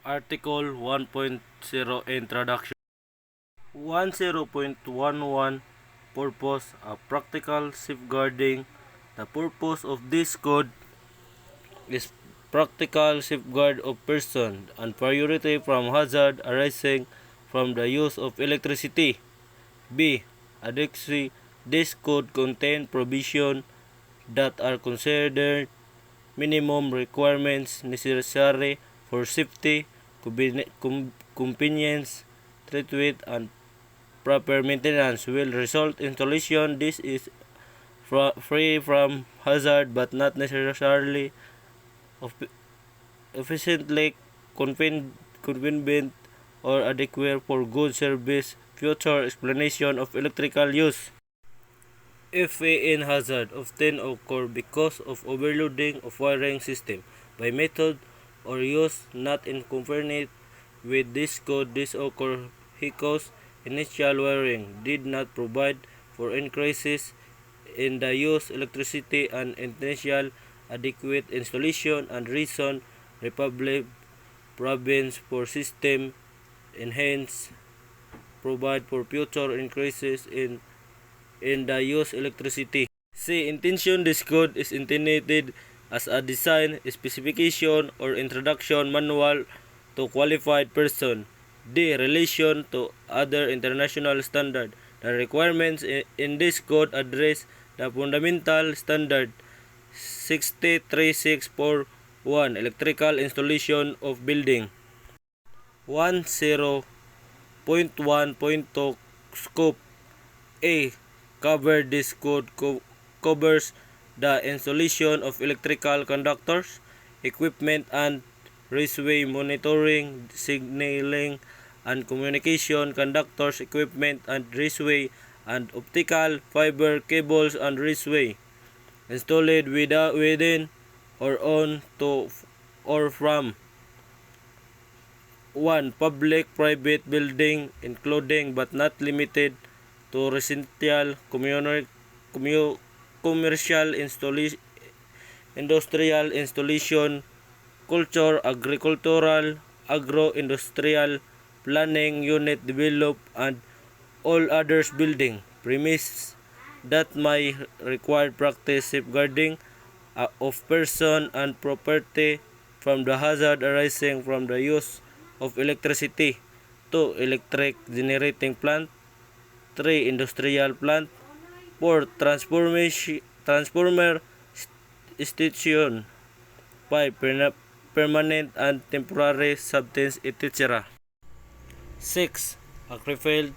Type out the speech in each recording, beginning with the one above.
Article 1.0 Introduction 10.11 Purpose of Practical Safeguarding. The purpose of this code is practical safeguard of person and priority from hazard arising from the use of electricity. B. Adequacy. This code contain provision that are considered minimum requirements necessary for safety, convenience, treatment, and proper maintenance will result in solution. This is free from hazard but not necessarily efficiently convenient or adequate for good service. Future explanation of electrical use. FAN hazard often occur because of overloading of wiring system by method or use not in conformity with this code. This occur because initial wiring did not provide for increases in the use electricity and initial adequate installation and reason Republic province for system enhance provide for future increases in the use electricity. C. Intention. This code is intended as a design specification or introduction manual to qualified person. D. Relation to other international standard. The requirements in this code address the fundamental standard 63641 electrical installation of building. 10.1.2 Scope. A. Cover. This code covers the installation of electrical conductors, equipment and raceway monitoring, signaling and communication conductors, equipment and raceway, and optical fiber cables and raceway installed within or on to or from 1. Public private building including but not limited to residential, commercial installation, industrial installation, culture, agricultural, agro-industrial, planning unit develop, and all others building premise that may require practice safeguarding of person and property from the hazard arising from the use of electricity. 2. Electric generating plant. 3. Industrial plant. 4. Transformer station. 5. Permanent and temporary substance, etc. 6. Aquifer.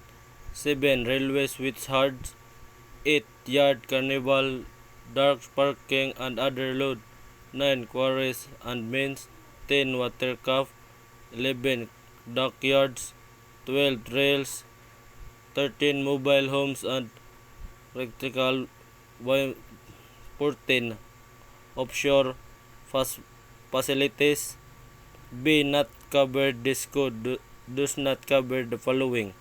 7. Railway switchyards. 8. Yard carnival, dark parking and other load. 9. Quarries and mines. 10. Watercraft. 11. Dockyards. 12. Trails. 13. Mobile homes and electrical. 14. Offshore facilities. B. Not covered. This code does not cover the following.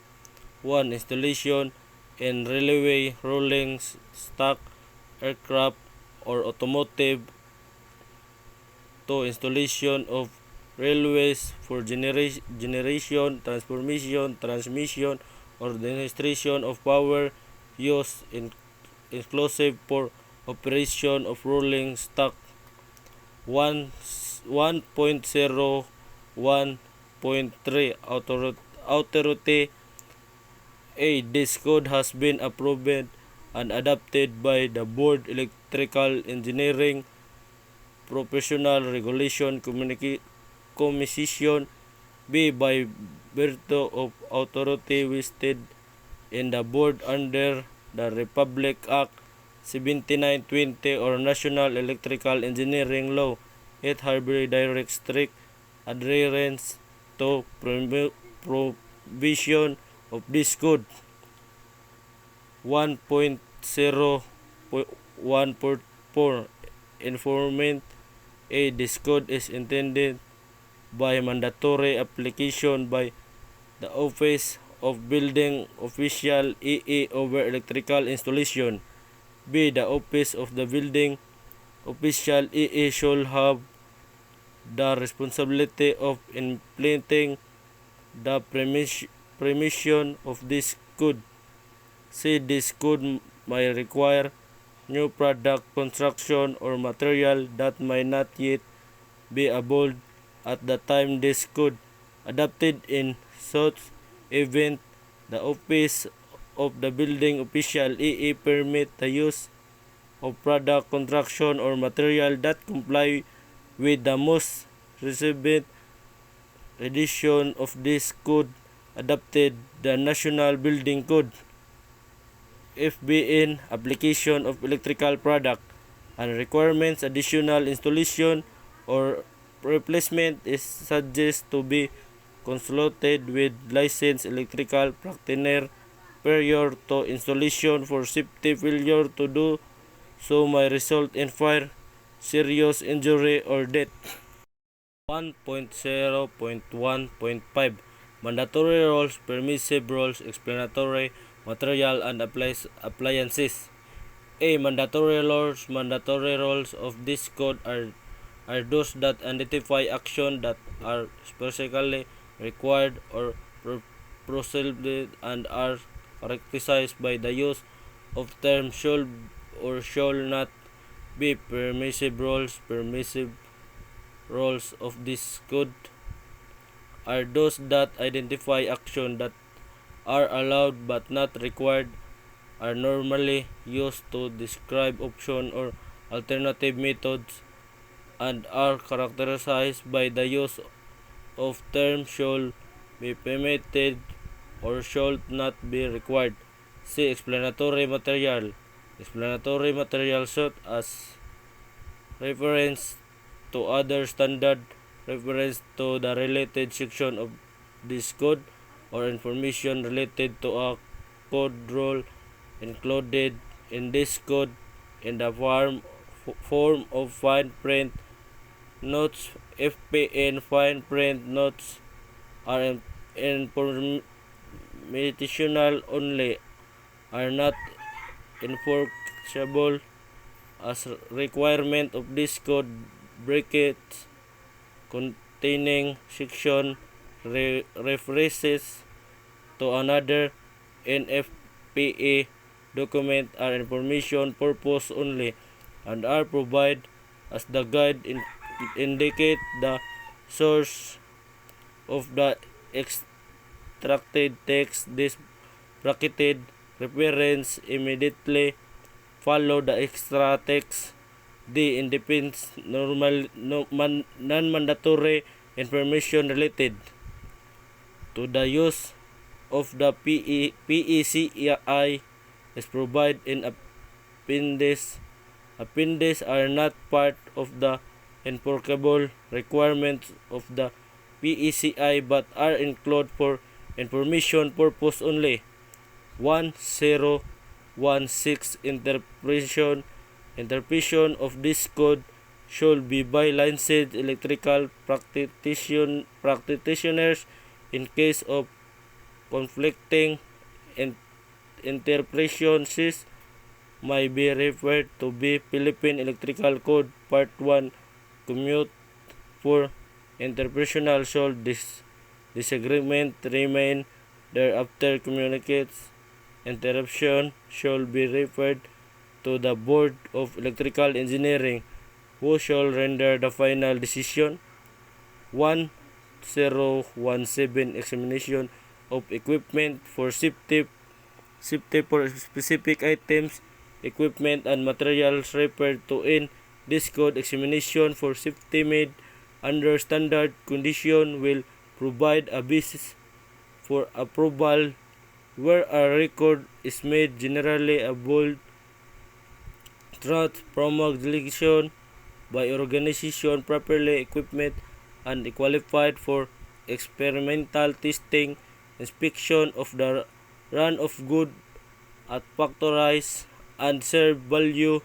1. Installation in railway, rolling stock, aircraft, or automotive. 2. Installation of railways for generation, transmission, or demonstration of power use inclusive for operation of rolling stock. 1.01.3 Authority. A. This code has been approved and adopted by the Board Electrical Engineering Professional Regulation Commission. B. By virtue of authority vested in the board under the Republic Act 7920 or National Electrical Engineering Law. It hereby directs strict adherence to provision of this code. 1.0.1.4 Informant. A. This code is intended by mandatory application by the Office of Building Official EE over electrical installation. B. The Office of the Building Official EE shall have the responsibility of implementing the permission of this code. See, this code may require new product construction or material that might not yet be available at the time this code adopted. In such event, the office of the building official permit the use of product construction or material that comply with the most recent edition of this code adopted, the National Building Code. FBN application of electrical product and requirements additional installation or replacement is suggested to be consulted with licensed electrical practitioner prior to installation, for safety. Failure to do so may result in fire, serious injury, or death. 1.0.1.5 Mandatory rules, permissive rules, explanatory material and appliances. A. Mandatory rules. Mandatory rules of this code are those that identify actions that are specifically required or prohibited and are characterized by the use of terms should or shall not be. Permissive rules. Permissive rules of this code are those that identify actions that are allowed but not required, are normally used to describe options or alternative methods, and are characterized by the use of terms shall be permitted or shall not be required. See explanatory material. Explanatory material such as reference to other standard, reference to the related section of this code, or information related to a code rule included in this code in the form of fine print notes. FPN fine print notes are informational only, are not enforceable as requirement of this code. Brackets containing section references to another NFPA document are information purpose only and are provided as the guide indicate the source of the extracted text. This bracketed reference immediately follow the extra text. D. Independent non-mandatory information related to the use of the PECI is provided in appendix. Appendix are not part of the enforceable requirements of the PECI but are included for information purpose only. 1016 Interpretation of this code should be by licensed electrical practitioners. In case of conflicting interpretations, may be referred to be Philippine Electrical Code Part 1 Commute for interpretational. Should disagreement remain thereafter, communicates interruption should be referred to the Board of Electrical Engineering, who shall render the final decision. 1017 Examination of equipment for safety for specific items, equipment and materials referred to in this code. Examination for safety made under standard condition will provide a basis for approval where a record is made. Generally, a bold promulgation by organization properly equipped and qualified for experimental testing, inspection of the run of good at factories and serve value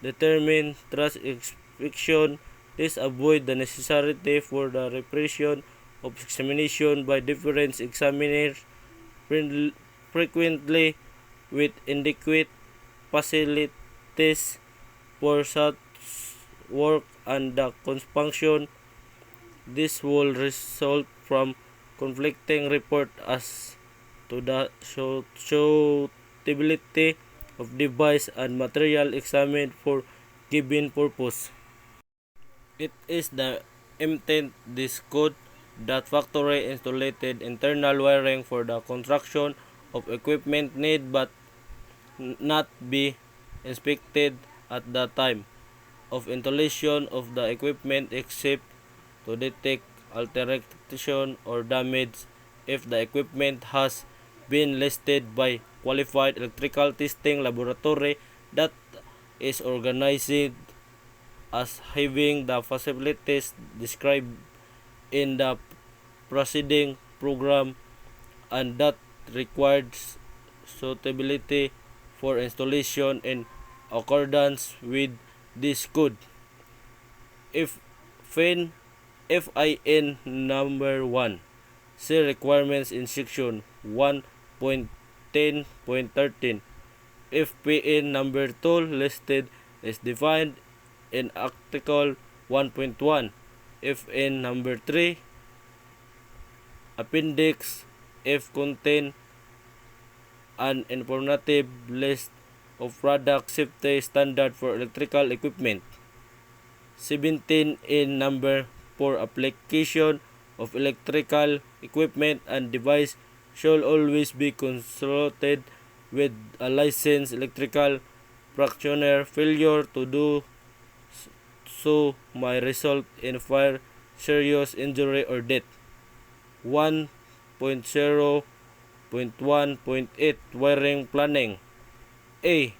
determine trust inspection. This avoid the necessity for the repression of examination by different examiners, frequently with inadequate facilities for such work and the consumption. This will result from conflicting reports as to the suitability of device and material examined for given purpose. It is the intent this code that factory installed internal wiring for the construction of equipment need but not be inspected at the time of installation of the equipment except to detect alteration or damage if the equipment has been listed by qualified electrical testing laboratory that is organized as having the facilities described in the preceding program and that requires suitability for installation in accordance with this code. If FIN number 1 see requirements in section 1.10.13. If PN number 2 listed is defined in Article 1.1. If in number 3 Appendix F contain an informative list of product safety standard for electrical equipment. 17 in number 4 application of electrical equipment and device should always be consulted with a licensed electrical practitioner. Failure to do so may result in fire, serious injury, or death. 1.0.1.8 Wiring planning. A.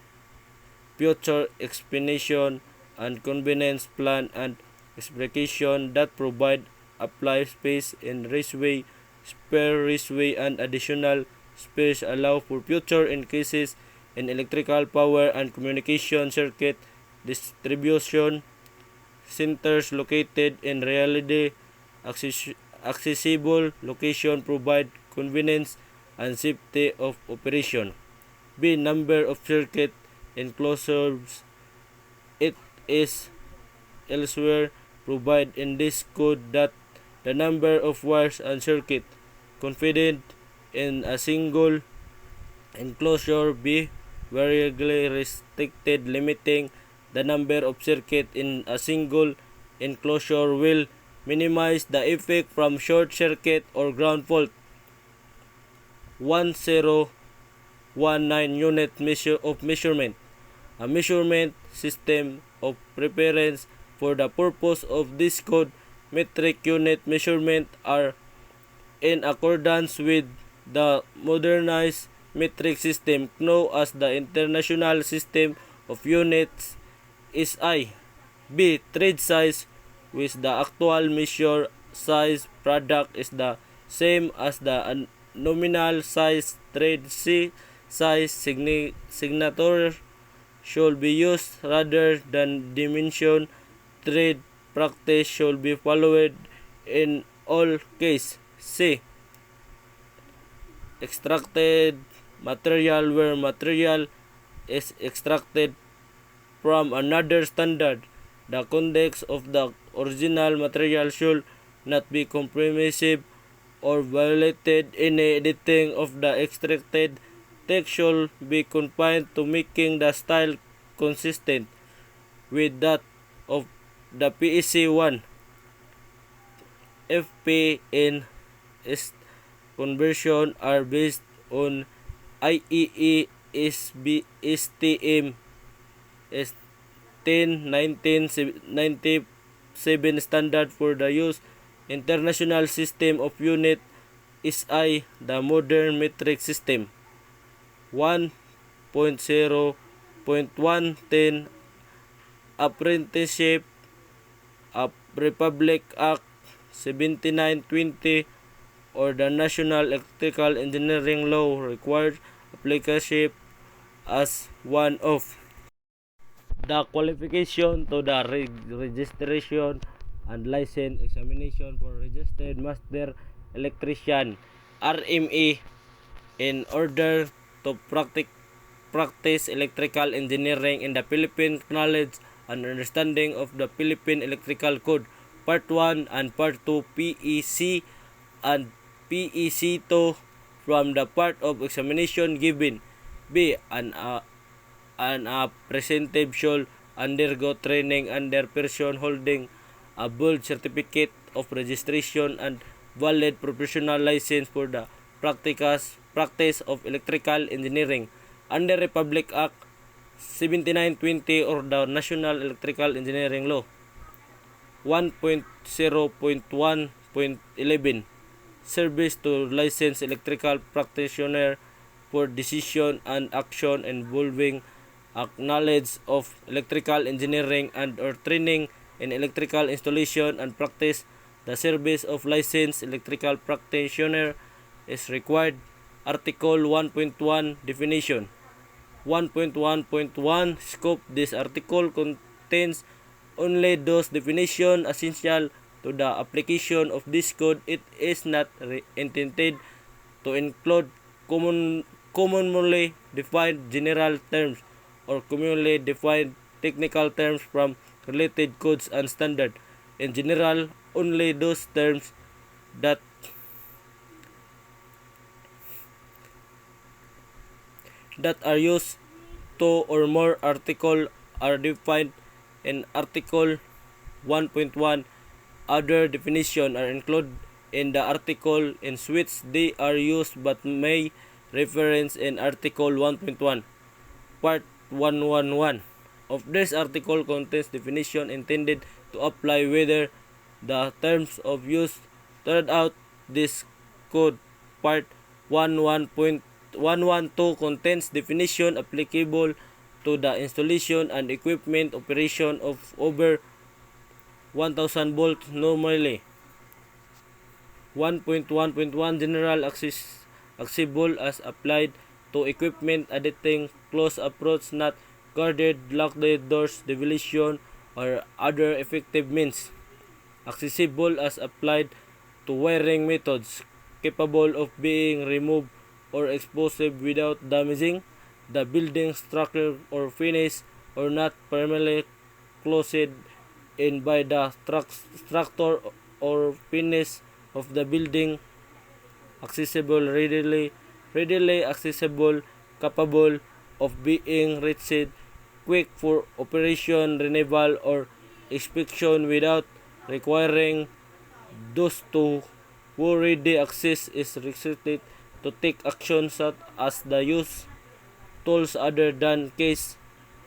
Future explanation and convenience plan and specification that provide apply space in raceway, spare raceway, and additional space allow for future increases in electrical power and communication circuit distribution centers located in reality accessible location provide convenience and safety of operation. B. Number of circuit enclosures. It is elsewhere provide in this code that the number of wires and circuit confided in a single enclosure be variously restricted. Limiting the number of circuit in a single enclosure will minimize the effect from short circuit or ground fault. 1019 unit of measurement. A measurement system of preference for the purpose of this code. Metric unit measurement are in accordance with the modernized metric system known as the International System of Units SI. B. Trade size, with the actual measure size product is the same as the nominal size. Trade size signature should be used rather than dimension. Trade practice should be followed in all cases. C. Extracted material, where material is extracted from another standard. The context of the original material should not be compromised or violated. Any editing of the extracted text should be confined to making the style consistent with that of the PEC 1. FPN conversion are based on IEEE STM 1997 standard for the use International System of Unit SI, the modern metric system. 1.0.110 Apprenticeship of Republic Act 7920 or the National Electrical Engineering Law required apprenticeship as one of the qualification to the registration and license examination for registered master electrician RME in order to practice electrical engineering in the Philippine. Knowledge and understanding of the Philippine Electrical Code, Part 1 and Part 2 PEC and PEC2 from the part of examination given. B. An apprehensive shall undergo training under person holding a bold certificate of registration and valid professional license for the practice of electrical engineering under Republic Act 7920 or the National Electrical Engineering Law. 1.0.1.11 Service to licensed electrical practitioner for decision and action involving knowledge of electrical engineering and or training in electrical installation and practice. The service of licensed electrical practitioner is required. Article 1.1 Definition. 1.1.1 Scope. This article contains only those definitions essential to the application of this code. It is not intended to include commonly defined general terms or commonly defined technical terms from related codes and standards. In general, only those terms that are used two or more articles are defined in Article 1.1. Other definitions are included in the article in which they are used but may reference in Article 1.1. Part 111 of this article contains definition intended to apply whether the terms of use throughout this code. Part 11.112 contains definition applicable to the installation and equipment operation of over 1000 volts normally. 1.1.1 General accessible as applied to equipment admitting close approach, not guarded, locked doors, ventilation, or other effective means. Accessible as applied to wiring methods capable of being removed or exposed without damaging the building structure or finish, or not permanently closed in by the structure or finish of the building. Accessible, readily accessible, capable of being reached, quick for operation, renewal, or inspection without requiring those to who ready access is restricted to take action such as the use tools other than case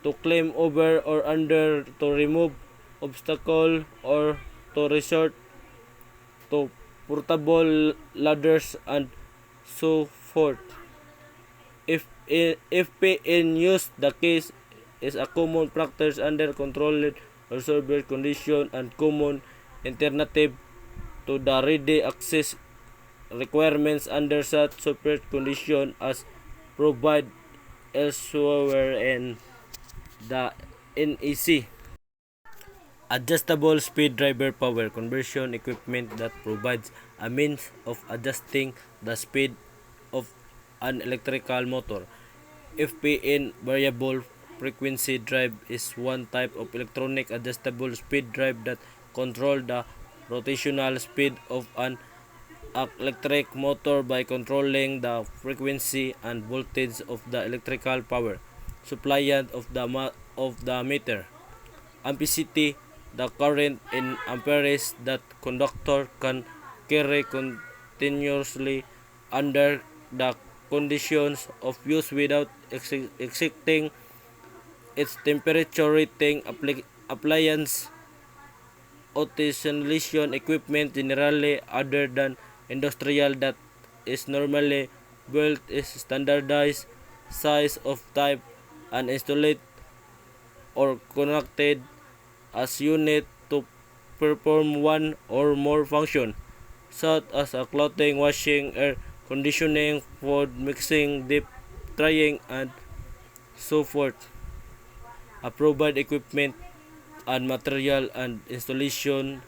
to climb over or under, to remove obstacle, or to resort to portable ladders and so forth. If in use, the case is a common practice under controlled or severe condition and common alternative to the ready access requirements under such separate condition as provided elsewhere in the NEC. Adjustable speed driver power conversion equipment that provides a means of adjusting the speed of an electrical motor. FPN variable frequency drive is one type of electronic adjustable speed drive that controls the rotational speed of an electric motor by controlling the frequency and voltage of the electrical power supplied of the meter. Ampacity, the current in amperes that conductor can carry continuously under the conditions of use without exceeding its temperature rating. Appliance automation equipment generally other than industrial that is normally built is standardized size of type and installed or connected as unit to perform one or more function, such as a clothing washing, air conditioning, food mixing, deep frying, and so forth. Approved equipment and material and installation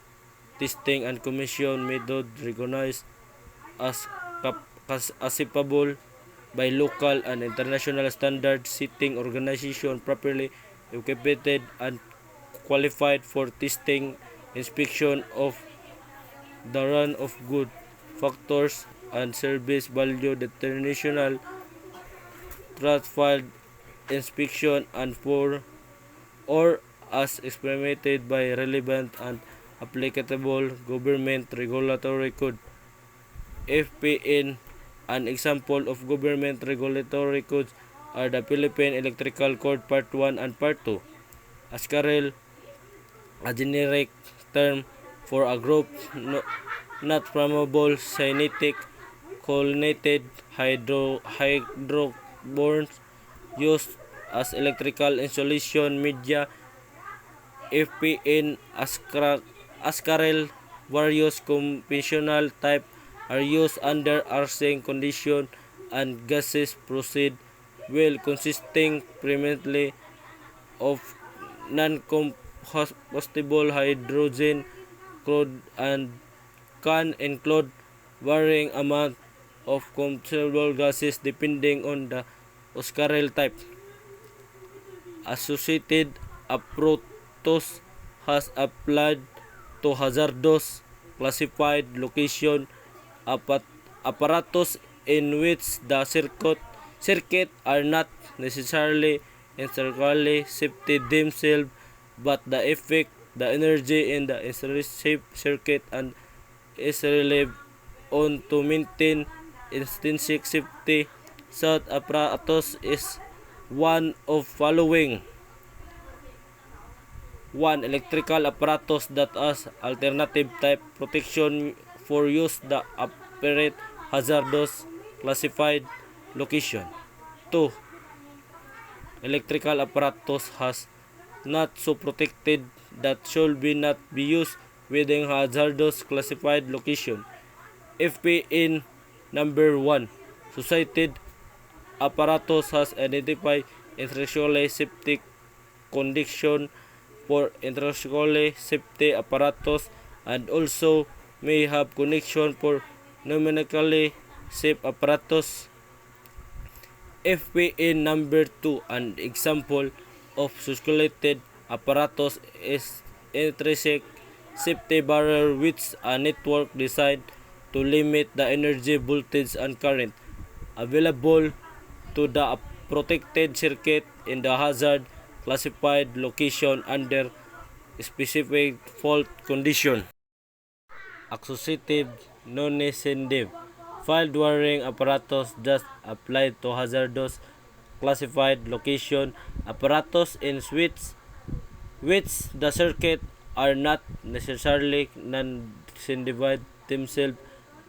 testing and commission method recognized as acceptable by local and international standard setting organization properly equipped and qualified for testing, inspection of the run of good factors and service value determinational trust filed inspection and for or as implemented by relevant and applicable government regulatory code. FPN. An example of government regulatory codes are the Philippine Electrical Code Part 1 and Part 2. ASCAREL, a generic term for a group not flammable synthetic chlorinated hydrocarbons used as electrical insulation media. FPN ASCAREL various conventional type are used under arcing condition and gases proceed well consisting primarily of non-combustible hydrogen crude and can include varying amount of combustible gases depending on the ASCAREL type. Associated apparatus has applied to hazardous classified location apparatus in which the circuit are not necessarily intrinsically safety themselves, but the effect, the energy in the intrinsic circuit and is relied on to maintain intrinsic safety. Such apparatus is one of following. 1. Electrical apparatus that has alternative type protection for use that operate hazardous classified location. 2. Electrical apparatus has not so protected that should be not be used within hazardous classified location. FPN number 1. Societed apparatus has identified intrinsically safety condition for intrinsically safety apparatus and also may have connection for numerically safe apparatus. FPN number 2. An example of circulated apparatus is intrinsic safety barrier which a network designed to limit the energy, voltage, and current available to the protected circuit in the hazard classified location under specific fault condition. Associative non-sensitive field wiring apparatus that applied to hazardous classified location apparatus in which the circuit are not necessarily non-sensitive themselves,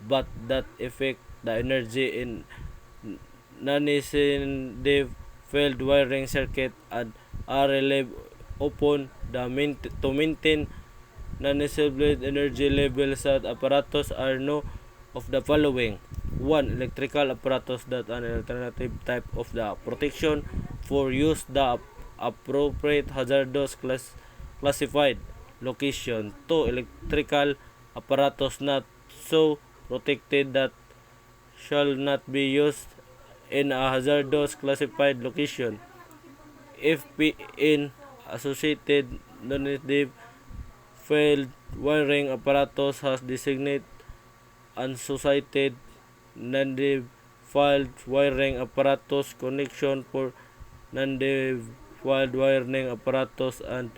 but that affect the energy in non-sensitive field wiring circuit and are relied upon to maintain non-sensitive energy levels. Such apparatus are no of the following. 1. Electrical apparatus that an alternative type of the protection for use the appropriate hazardous classified location. 2. Electrical apparatus not so protected that shall not be used in a hazardous classified location. FPN associated non-sensitive field wiring apparatus has designated unassociated non-sensitive field wiring apparatus connection for non-sensitive field wiring apparatus and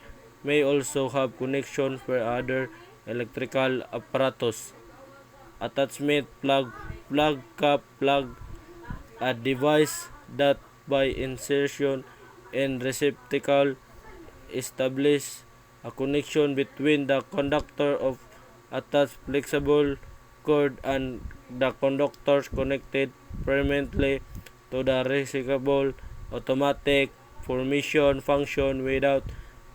may also have connection for other electrical apparatus. Attachment plug cap plug, a device that by insertion in receptacle establish a connection between the conductor of attached flexible cord and the conductors connected permanently to the receptacle. Automatic formation function without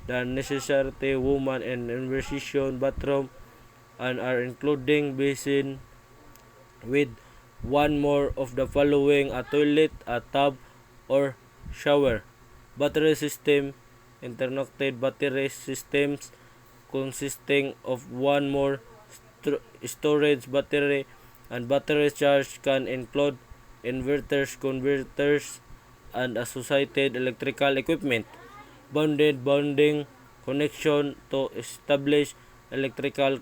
the necessary woman and inversion bathroom and are including basin with one more of the following: a toilet, a tub, or shower. Battery system, interconnected battery systems consisting of one more storage battery and battery charge can include inverters, converters, and associated electrical equipment. Bonding connection to establish electrical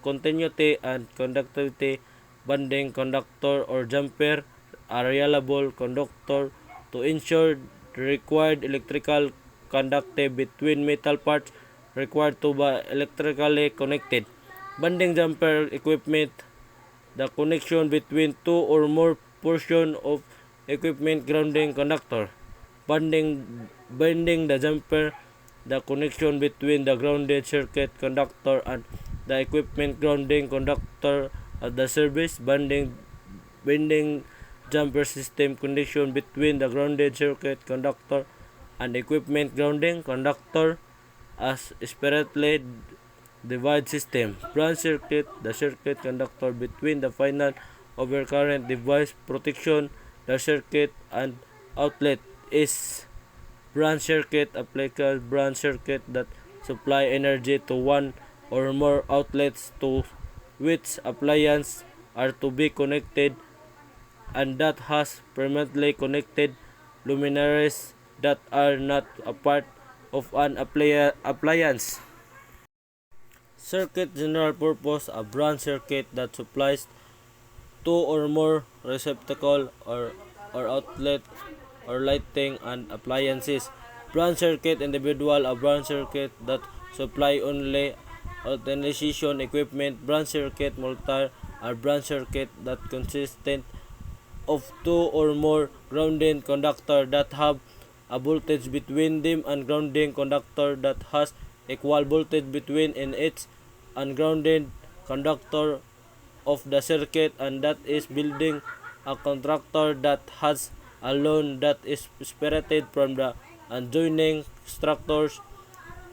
continuity and conductivity. Bonding conductor or jumper, a reliable conductor to ensure the required electrical conductivity between metal parts required to be electrically connected. Bonding jumper equipment, the connection between two or more portion of equipment grounding conductor. Bonding the jumper, the connection between the grounded circuit conductor and the equipment grounding conductor at the service. Bonding jumper system, connection between the grounded circuit conductor and equipment grounding conductor as separately divide system. Branch circuit, the circuit conductor between the final overcurrent device protection, the circuit and outlet is branch circuit. Applicable branch circuit that supply energy to one or more outlets to which appliances are to be connected, and that has permanently connected luminaries that are not a part of an appliance. Circuit general purpose, a branch circuit that supplies two or more receptacle or outlet or lighting and appliances. Branch circuit individual, a branch circuit that supply only authentication equipment. Branch circuit multi, a branch circuit that consistent of two or more grounding conductor that have a voltage between them and grounding conductor that has equal voltage between in each ungrounded conductor of the circuit, and that is building a contractor that has a loan that is separated from the adjoining structures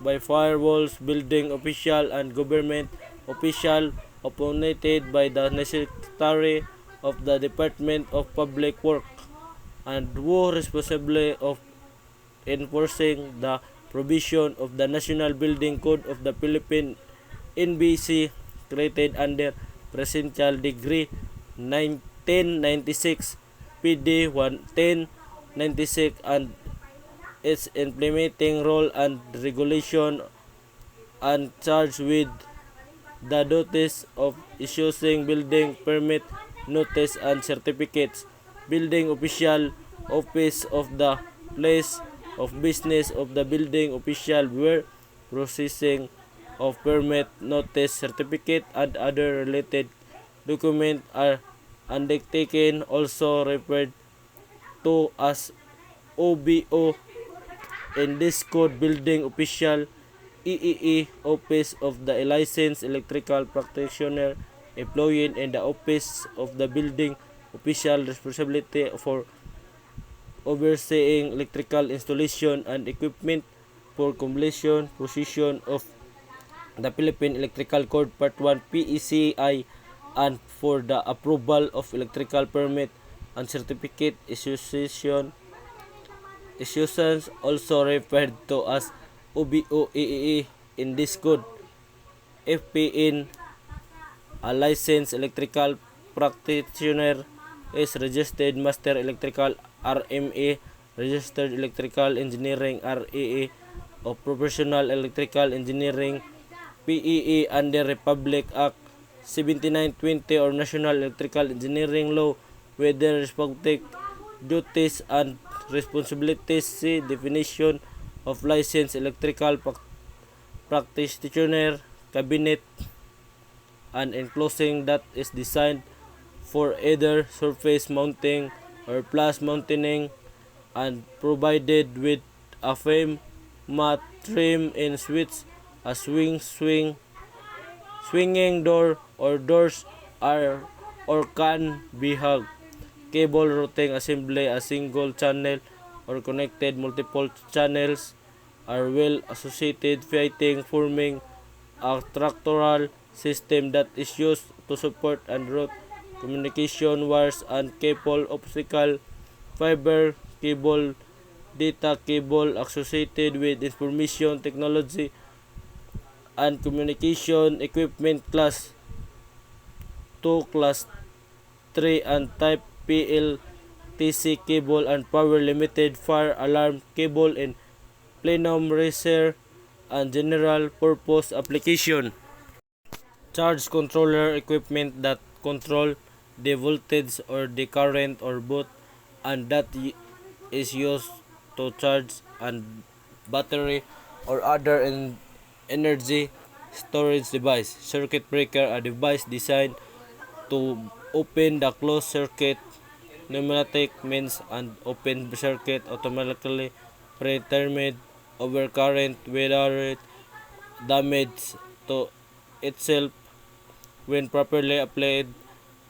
by firewalls. Building official and government official appointed by the Secretary of the Department of Public Works and who responsible of enforcing the provision of the National Building Code of the Philippines NBC, created under Presidential Decree 1996 PD 1096, and its implementing role and regulation, and charged with the duties of issuing building permit, notice and certificates. Building official, office of the place of business of the building official, where processing of permit, notice, certificate and other related documents are undertaken, also referred to as OBO in this code. Building official, EEE, office of the licensed electrical practitioner employed in the office of the building official, responsibility for overseeing electrical installation and equipment for completion position of the Philippine Electrical Code Part 1 PECI, and for the approval of electrical permit and certificate issuance, also referred to as OBO-EEE in this code. FPN, a licensed electrical practitioner, is registered master electrical RMA, registered electrical engineering REE, of professional electrical engineering PEE under Republic Act 7920 or National Electrical Engineering Law, with their respective duties and responsibilities. See definition of licensed electrical practitioner cabinet, and enclosing that is designed for either surface mounting or plus mounting, and provided with a frame mat trim in switch, a swinging door or doors are or can be hung. Cable routing assembly, a single channel or connected multiple channels are well associated fitting, forming a structural system that is used to support and route communication wires and cable, optical fiber cable, data cable associated with information technology and communication equipment class 2, class 3 and type PLTC cable, and power limited fire alarm cable in plenum racer and general purpose application. Charge controller equipment that control the voltage or the current or both, and that is used to charge and battery or other energy storage device. Circuit breaker, a device designed to open the closed circuit pneumatic means and open circuit automatically predetermined overcurrent without damage to itself when properly applied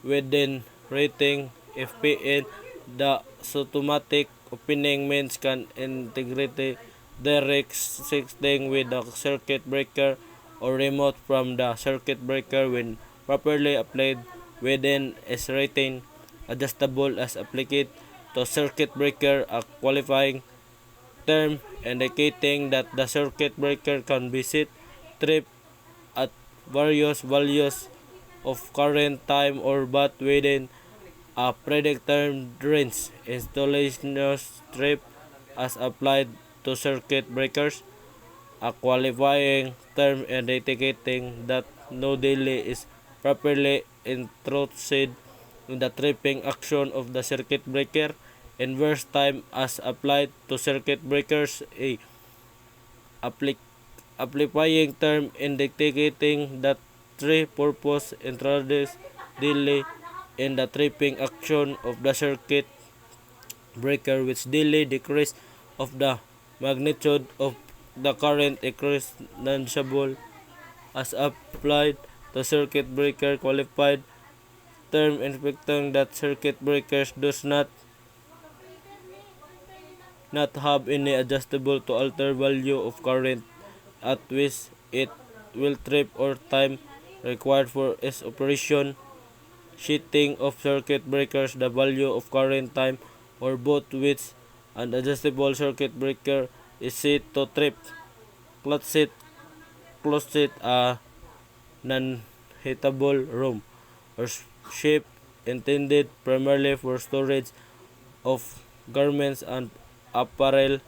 within rating FPN. The automatic opening means can integrate direct setting with the circuit breaker or remote from the circuit breaker when properly applied within its rating. Adjustable as applied to circuit breaker, a qualifying term indicating that the circuit breaker can be set trip at various values of current time or but within a predetermined range. Installation trip as applied to circuit breakers, a qualifying term indicating that no delay is properly introduced in the tripping action of the circuit breaker. Inverse time as applied to circuit breakers, a amplifying term indicating that three purpose introduce delay in the tripping action of the circuit breaker, which delay decrease of the magnitude of the current increase non-stable as applied to circuit breaker. Qualified term indicating that circuit breakers does not have any adjustable to alter value of current at which it will trip or time required for its operation. Setting of circuit breakers, the value of current time or both which an adjustable circuit breaker is set to trip. Close set, a non-heatable room or shape intended primarily for storage of garments and apparel.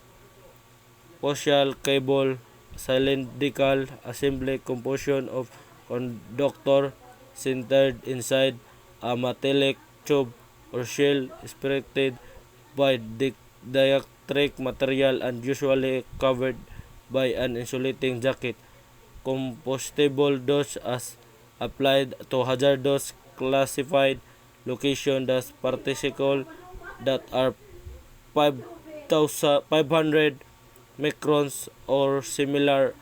Coaxial cable, cylindrical assembly composition of conductor centered inside a metallic tube or shell separated by dielectric material and usually covered by an insulating jacket. Compostable dose as applied to hazardous classified location, thus particles that are 500 microns or similar,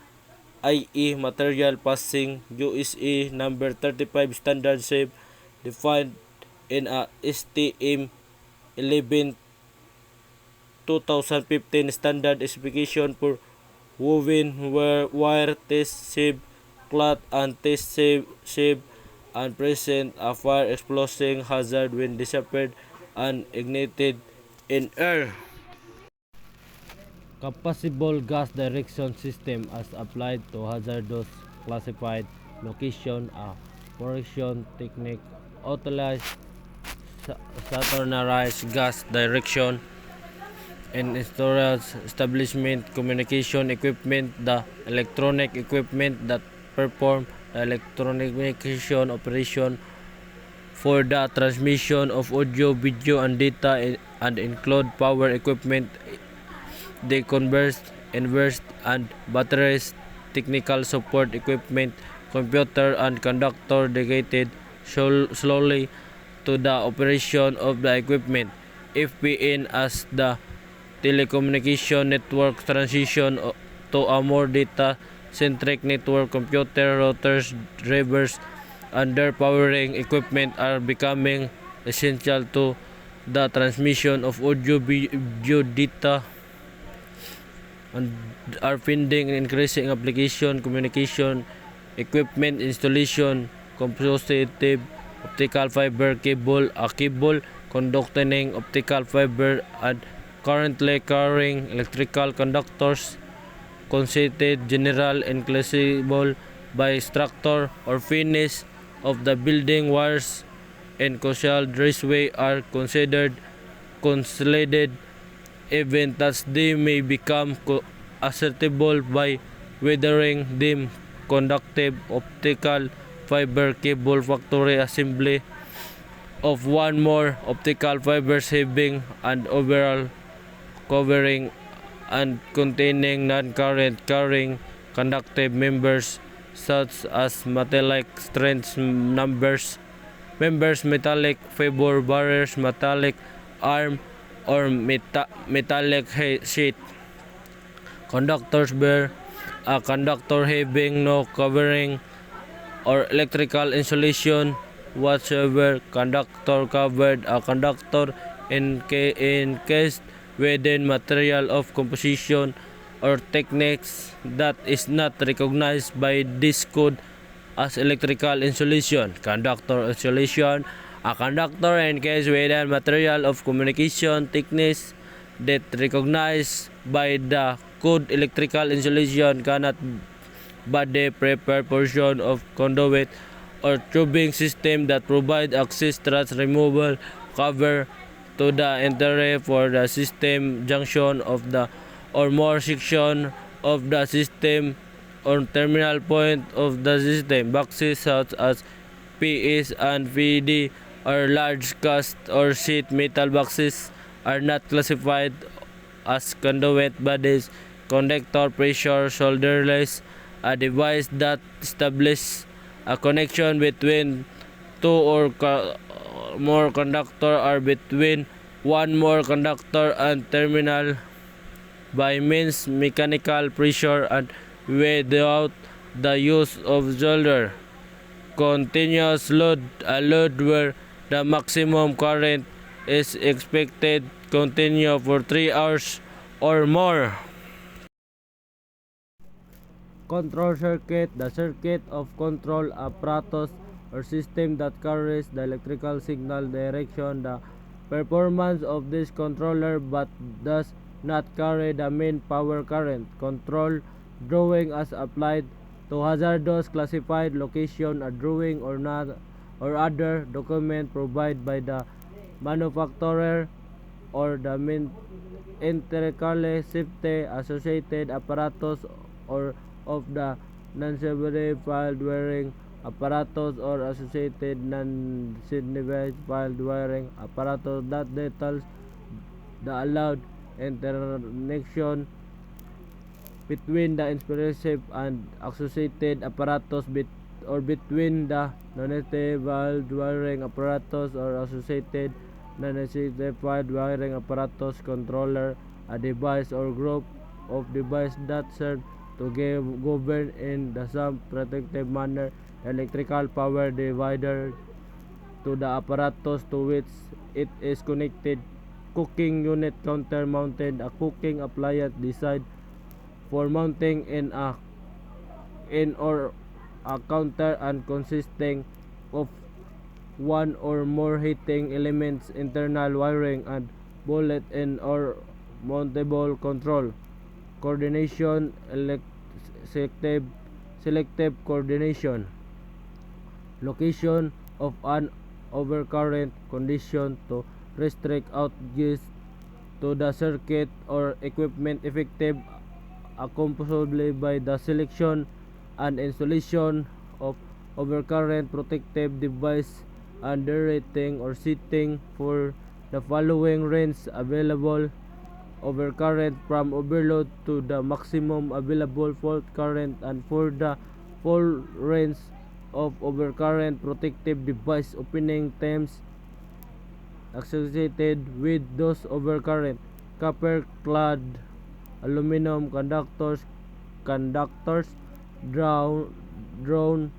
i.e. material passing USA number 35 standard shape defined in a STM 11 2015 standard specification for woven wire test shape cloth and test shape and present a fire explosive hazard when disappeared and ignited in air. Compressible gas direction system as applied to hazardous classified location, a correction technique utilized standardized gas direction in storage establishment, communication equipment, the electronic equipment that perform the electronic communication operation for the transmission of audio, video, and data, and include power equipment, the converse, inverse, and batteries, technical support equipment, computer, and conductor dedicated slowly to the operation of the equipment. FPN as the telecommunication network transition to a more data-centric network. Computer, routers, drivers, and their powering equipment are becoming essential to the transmission of audio, video, data, and are finding increasing application. Communication equipment installation, compositive optical fiber cable, a cable conducting optical fiber and currently carrying electrical conductors, considered general inclusible by structure or finish of the building. Wires and coaxial raceway are considered consolidated even as they may become ascertainable by wiring, dim, conductive, optical fiber cable factory assembly of one more optical fibers having an overall covering and containing non-current carrying conductive members such as metallic strands members, metallic fiber barriers, metallic arm, or metallic sheet. Conductors bear a conductor having no covering or electrical insulation whatsoever. Conductor covered a conductor encased within material of composition or techniques that is not recognized by this code as electrical insulation. Conductor insulation, a conductor encased within material of communication techniques that recognized by the code. Electrical insulation cannot but the prepared portion of conduit or tubing system that provide access trash removal cover to the interior for the system junction of the or more section of the system or terminal point of the system. Boxes such as PS and PD or large cast or sheet metal boxes are not classified as conduit bodies. Conductor pressure solderless, a device that establishes a connection between two or more conductor or between one more conductor and terminal by means mechanical pressure and without the use of solder. Continuous load, a load where the maximum current is expected continue for 3 hours or more. Control circuit, the circuit of control apparatus or system that carries the electrical signal direction the performance of this controller but does not carry the main power current. Control drawing as applied to hazardous classified location. A drawing or not or other document provided by the manufacturer or the intrinsically safety associated apparatus or of the non-certified file wiring apparatus or associated non-certified file wiring apparatus that details the allowed interconnection between the inspirative and associated apparatus or between the non-certified wiring apparatus or associated non-certified wiring apparatus controller, a device or group of devices that serve to govern in the some protective manner electrical power divider to the apparatus to which it is connected. Cooking unit counter mounted, a cooking appliance designed for mounting in or a counter and consisting of one or more heating elements, internal wiring and bullet-in or mountable control. Coordination, selective coordination. Location of an overcurrent condition to restrict outgates to the circuit or equipment effective accompanied by the selection and installation of overcurrent protective device and the rating or setting for the following range available overcurrent from overload to the maximum available fault current and for the full range of overcurrent protective device opening times associated with those overcurrent. Copper clad aluminum conductors drawn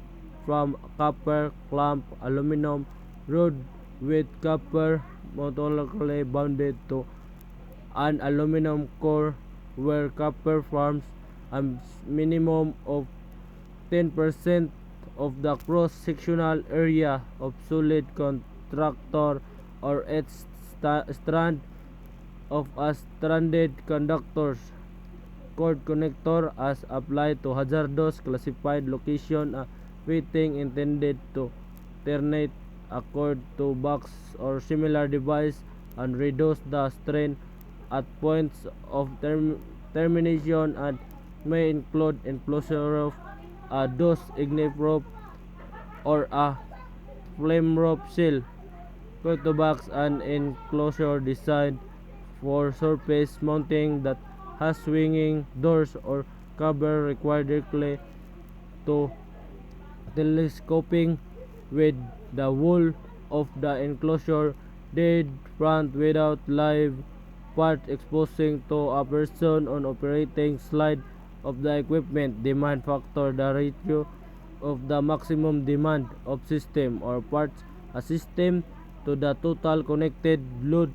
from copper clamp aluminum rod with copper monoconically bounded to an aluminum core where copper forms a minimum of 10% of the cross-sectional area of solid conductor or each strand of a stranded conductors. Cord connector as applied to hazardous classified location, a fitting intended to terminate a cord to box or similar device and reduce the strain at points of termination and may include enclosure of a dose ignite-proof or a flame-proof seal. Box an enclosure designed for surface mounting that has swinging doors or cover required directly to telescoping with the wall of the enclosure dead front without live part exposing to a person on operating slide of the equipment. Demand factor, the ratio of the maximum demand of system or parts a system to the total connected load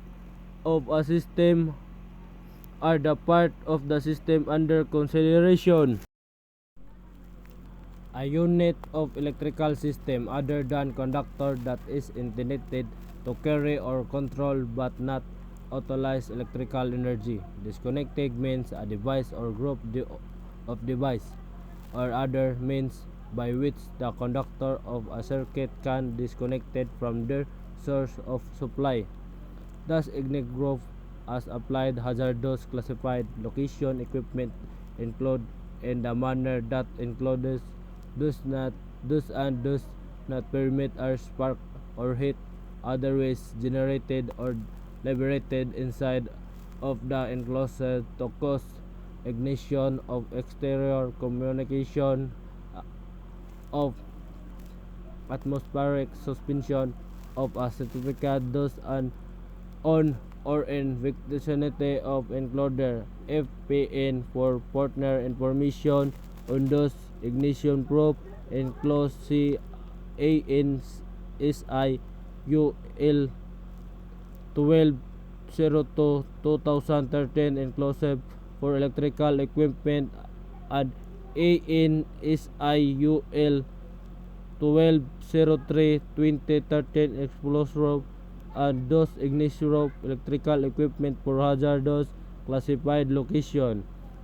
of a system are the part of the system under consideration. A unit of electrical system other than conductor that is intended to carry or control but not utilize electrical energy. Disconnected means a device or group of device or other means by which the conductor of a circuit can disconnected from their source of supply. Thus, ignite group as applied hazardous classified location equipment include in the manner that includes does not permit air spark or heat otherwise generated or liberated inside of the enclosure to cause ignition of exterior communication of atmospheric suspension of a certificate thus and on or in vicinity of enclosure. FPN for partner information on those ignition proof enclosed CANSIUL 1202-2013 inclusive for electrical equipment and ANSIUL 1203-2013 explosive and those ignition of electrical equipment for hazardous classified location.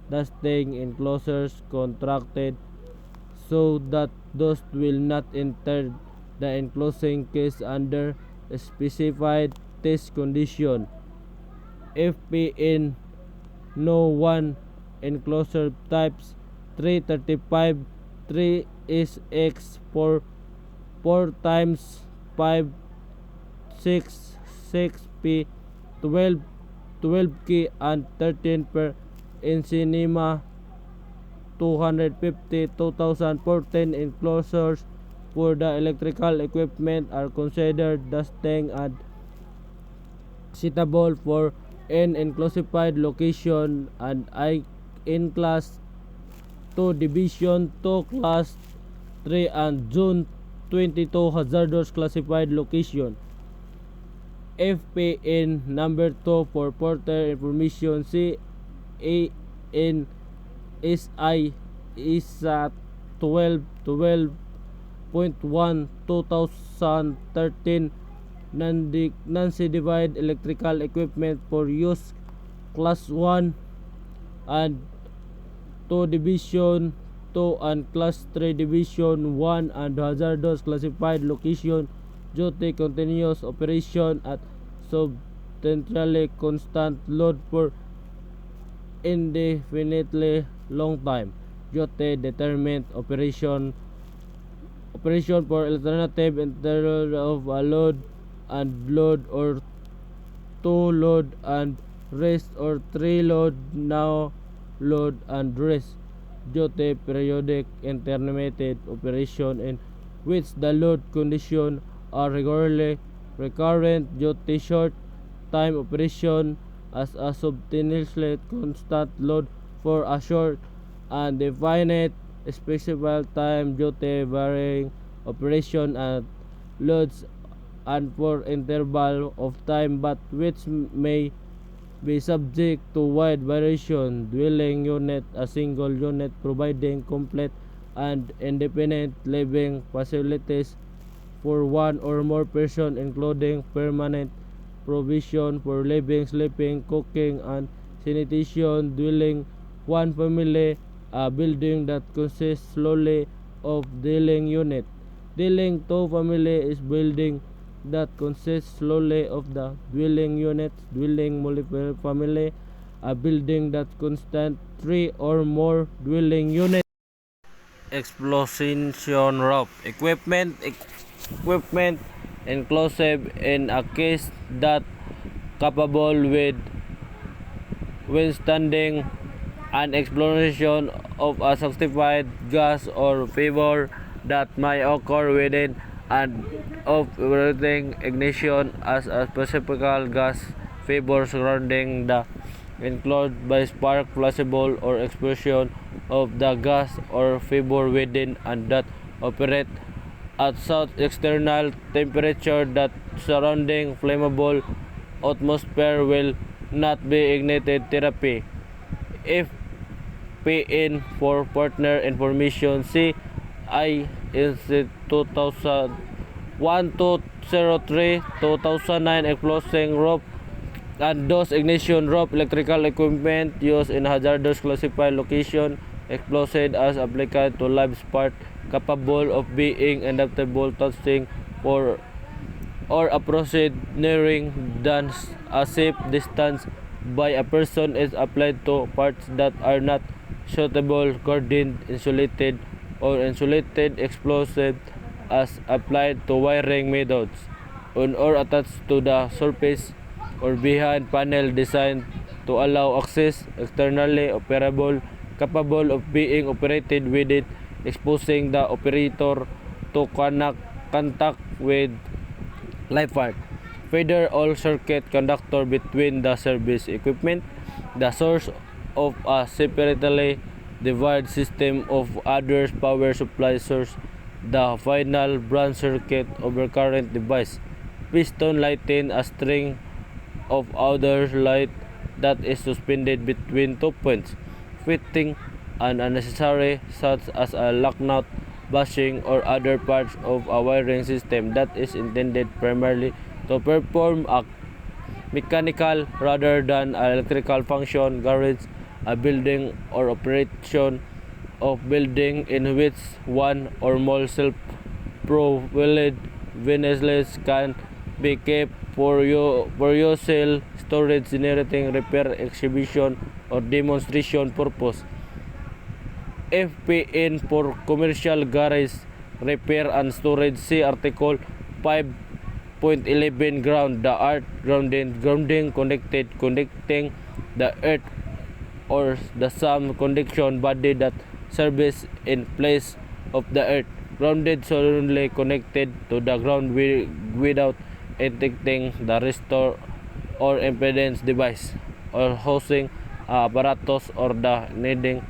Dusting enclosures contracted so that dust will not enter the enclosing case under specified test condition. FPN No 1 enclosure types 335 3SX for 4 times 5 6 6P 12 12K and 13 per Cinema 250 2014 enclosures for the electrical equipment are considered dusting and suitable for an enclosified location and in class 2 division 2 class 3 and June 22 hazardous classified location. FPN number 2 for porter information CANSI ISA 12.1 2013 non-certified electrical equipment for use class 1 and 2 division 2 and class 3 division 1 and hazardous classified location duty continuous operation at substantially constant load for indefinitely long time. Duty determined operation for alternative interval of a load and load or 2 load and rest or 3 load now load and rest. Duty periodic intermittent operation in which the load condition are regularly recurrent. Duty short time operation as a substantially constant load for a short and definite specified time. Duty varying operation at loads and for interval of time but which may be subject to wide variation. Dwelling unit, a single unit providing complete and independent living facilities for one or more person including permanent provision for living, sleeping, cooking and sanitation. Dwelling one family, a building that consists solely of dwelling unit. Dwelling two family is building that consists solely of the dwelling units. Dwelling multiple family, a building that contains 3 or more dwelling units. Explosion rope equipment inclusive in a case that capable with withstanding an explosion of a certified gas or vapor that may occur within and operating ignition as a specific gas vapor surrounding the included by spark flammable or explosion of the gas or vapor within and that operate at such external temperature that surrounding flammable atmosphere will not be ignited therapy. If PN for partner information, see I Institute 1203 2009 exploding rope and those ignition rope electrical equipment used in hazardous classified location exploded as applied to live spark capable of being adaptable testing for or approached nearing than a safe distance by a person is applied to parts that are not suitable guarded insulated or insulated explosive as applied to wiring methods on or attached to the surface or behind panel designed to allow access externally operable capable of being operated with it exposing the operator to contact with live part. Further, all circuit conductor between the service equipment, the source of a separately divided system of other power supply source, the final branch circuit overcurrent device, piston lighting a string of other light that is suspended between 2 points, fitting and unnecessary such as a lock nut, bushing or other parts of a wiring system that is intended primarily to perform a mechanical rather than electrical function, garage, a building or operation of building in which one or more self-propelled vehicles can be kept for use, storage, generating, repair, exhibition, or demonstration purpose. FPN for commercial garage, repair and storage. See Article 5.11 ground. The earth grounding connecting the earth or the some conduction body that serves in place of the earth. Grounded solely connected to the ground without detecting the restore or impedance device or housing apparatus or the needing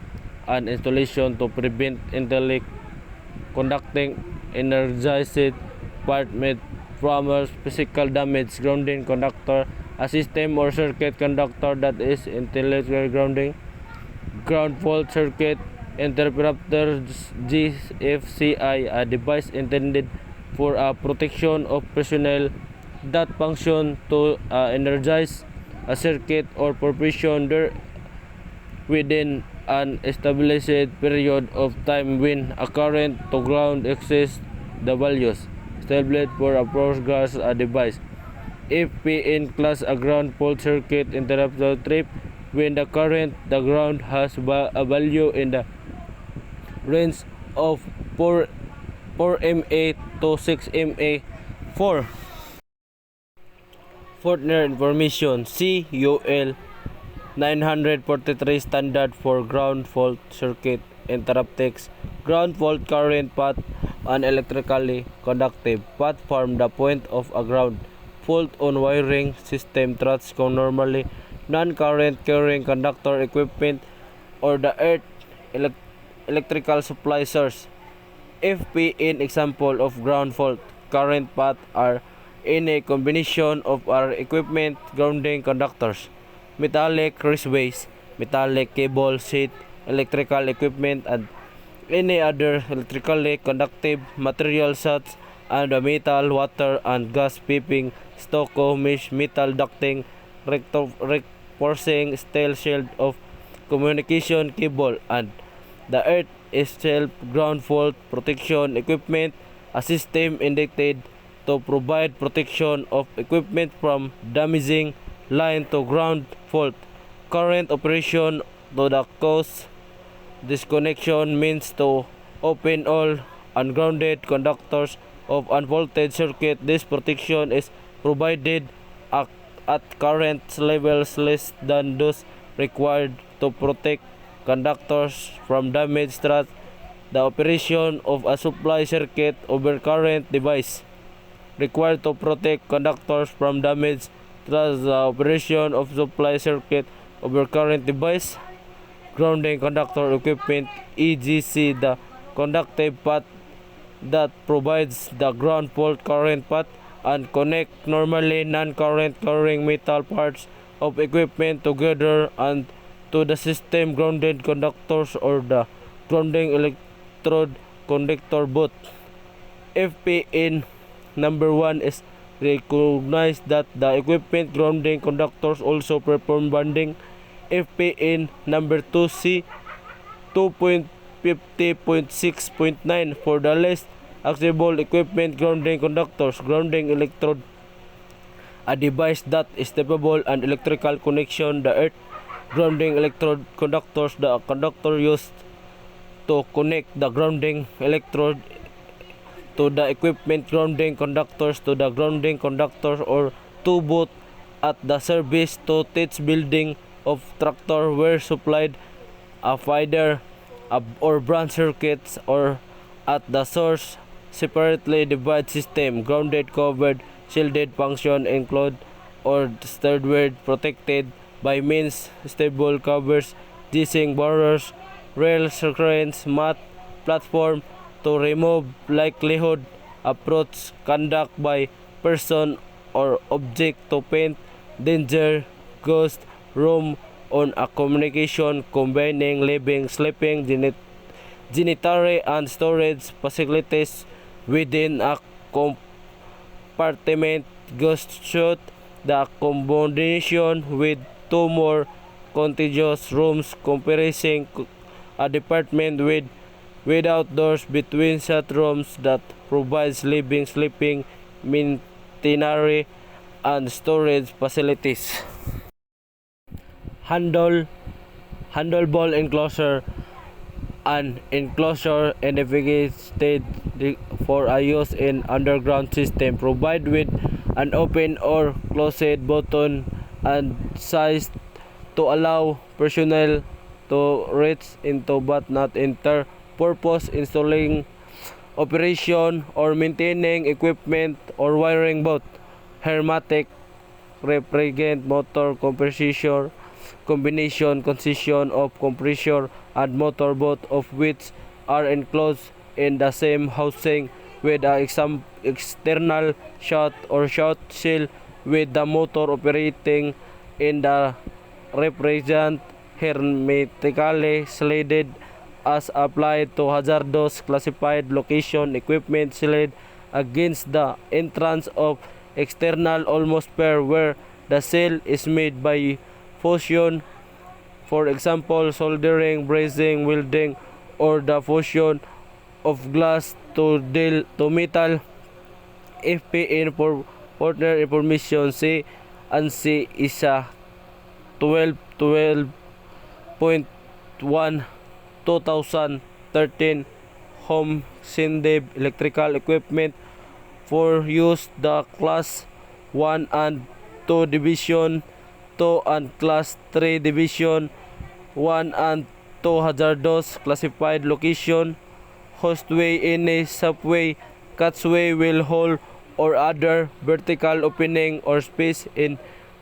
an installation to prevent internally conducting energized part made from a physical damage. Grounding conductor, a system or circuit conductor that is intellectual grounding. Ground fault circuit interrupter GFCI, a device intended for a protection of personnel that function to energize a circuit or provision there within an established period of time when a current to ground exceeds the values established for a progress a device. If PN class a ground fault circuit interrupts the trip when the current the ground has a value in the range of 4 MA to 6 MA. 4. Further information, CUL 943 standard for ground fault circuit interrupts ground fault current path and electrically conductive path from the point of a ground fault on wiring system tracks normally non-current carrying conductor equipment or the earth electrical supply source. FPN example of ground fault current path are in a combination of our equipment grounding conductors, metallic raceways, metallic cable sheet, electrical equipment, and any other electrically conductive material such as metal, water, and gas piping, stucco, mesh, metal ducting, reinforcing steel shield of communication cable, and the earth itself ground fault protection equipment, a system intended to provide protection of equipment from damaging line to ground fault current operation to the cause disconnection means to open all ungrounded conductors of unvolted circuit. This protection is provided at, at current levels less than those required to protect conductors from damage throughout the operation of a supply circuit over current device required to protect conductors from damage throughout the operation of supply circuit over current device. Grounding conductor equipment EGC, the conductive path that provides the ground fault current path and connect normally non-current carrying metal parts of equipment together and to the system. Grounded conductors or the grounding electrode conductor both. FPN number 1 is recognized that the equipment grounding conductors also perform bonding. FPN number 2C 2.50.6.9 for the less accessible equipment grounding conductors. Grounding electrode, a device that is capable and electrical connection the earth. Grounding electrode conductors, the conductor used to connect the grounding electrode to the equipment grounding conductors to the grounding conductors or to both at the service to teach building of tractor were supplied a feeder or branch circuits or at the source separately divided system. Grounded covered shielded function include or stirred protected by means stable covers, dissing barriers, rail screens, mat, platform to remove likelihood approach conduct by person or object to paint danger ghost room on a communication combining living, sleeping, sanitary and storage facilities within a compartment. Ghost shoot, the combination with two more contiguous rooms comprising a department without doors between such rooms that provides living, sleeping, maintenance and storage facilities. Handleable enclosure, an enclosure indicated for a use in underground system, provide with an open or closed button and size to allow personnel to reach into but not enter. Purpose installing, operation or maintaining equipment or wiring both. Hermetic, refrigerant motor compressor combination consisting of compressor and motor, both of which are enclosed in the same housing with an external shut or shut seal with the motor operating in the refrigerant hermetically sealed as applied to hazardous classified location. Equipment sealed against the entrance of external almost pair where the seal is made by fusion, for example soldering, brazing, welding, or the fusion of glass to metal. FPN for partner information, C and C is a 12.1 2013 home syndiv electrical equipment for use the class 1 and 2 division 2 and class 3 division 1 and 2 hazardous classified location, hostway, any subway, catchway, wheel hole or other vertical opening or space in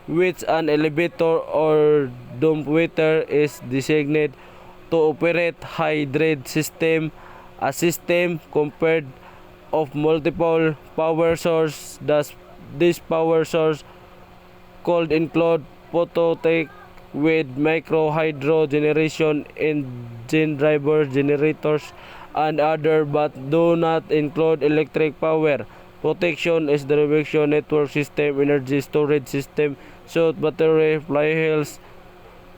which an elevator or dumbwaiter is designated to operate hybrid system, a system compared of multiple power source. Thus, this power source called include photovoltaic with micro hydro generation, engine driver generators and other, but do not include electric power. Protection is distribution network system, energy storage system, short battery, flywheels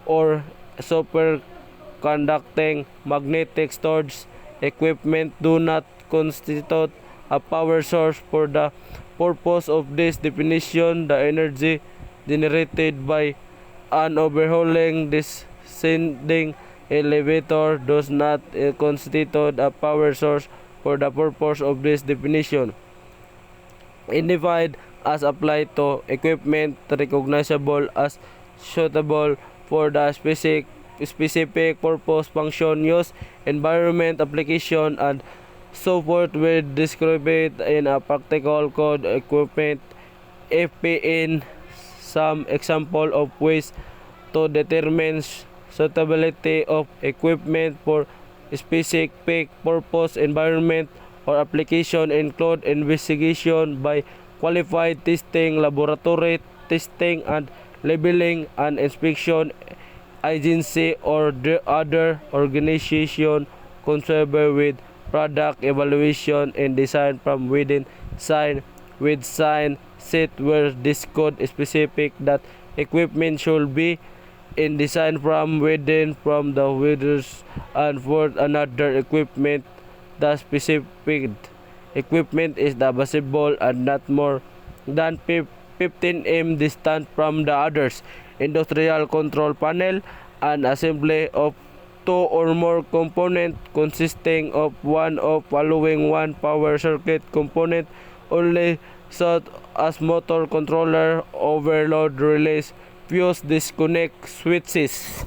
or superconducting magnetic storage equipment do not constitute a power source. For the purpose of this definition, the energy generated by An overhauling descending elevator does not constitute a power source for the purpose of this definition. Identified as applied to equipment recognizable as suitable for the specific purpose, function, use, environment, application, and so forth will described in a practical code equipment. FPN some example of ways to determine suitability of equipment for specific purpose, environment, or application include investigation by qualified testing, laboratory testing, and labeling, and inspection agency or the other organization concerned with product evaluation and design from within sign with sign set where this code specific that equipment should be in design from within from the winners and for another equipment the specific equipment is divisible and not more than 15 distant from the others. Industrial control panel, an assembly of two or more components consisting of one of following one power circuit component only such as motor controller, overload release, fuse disconnect switches,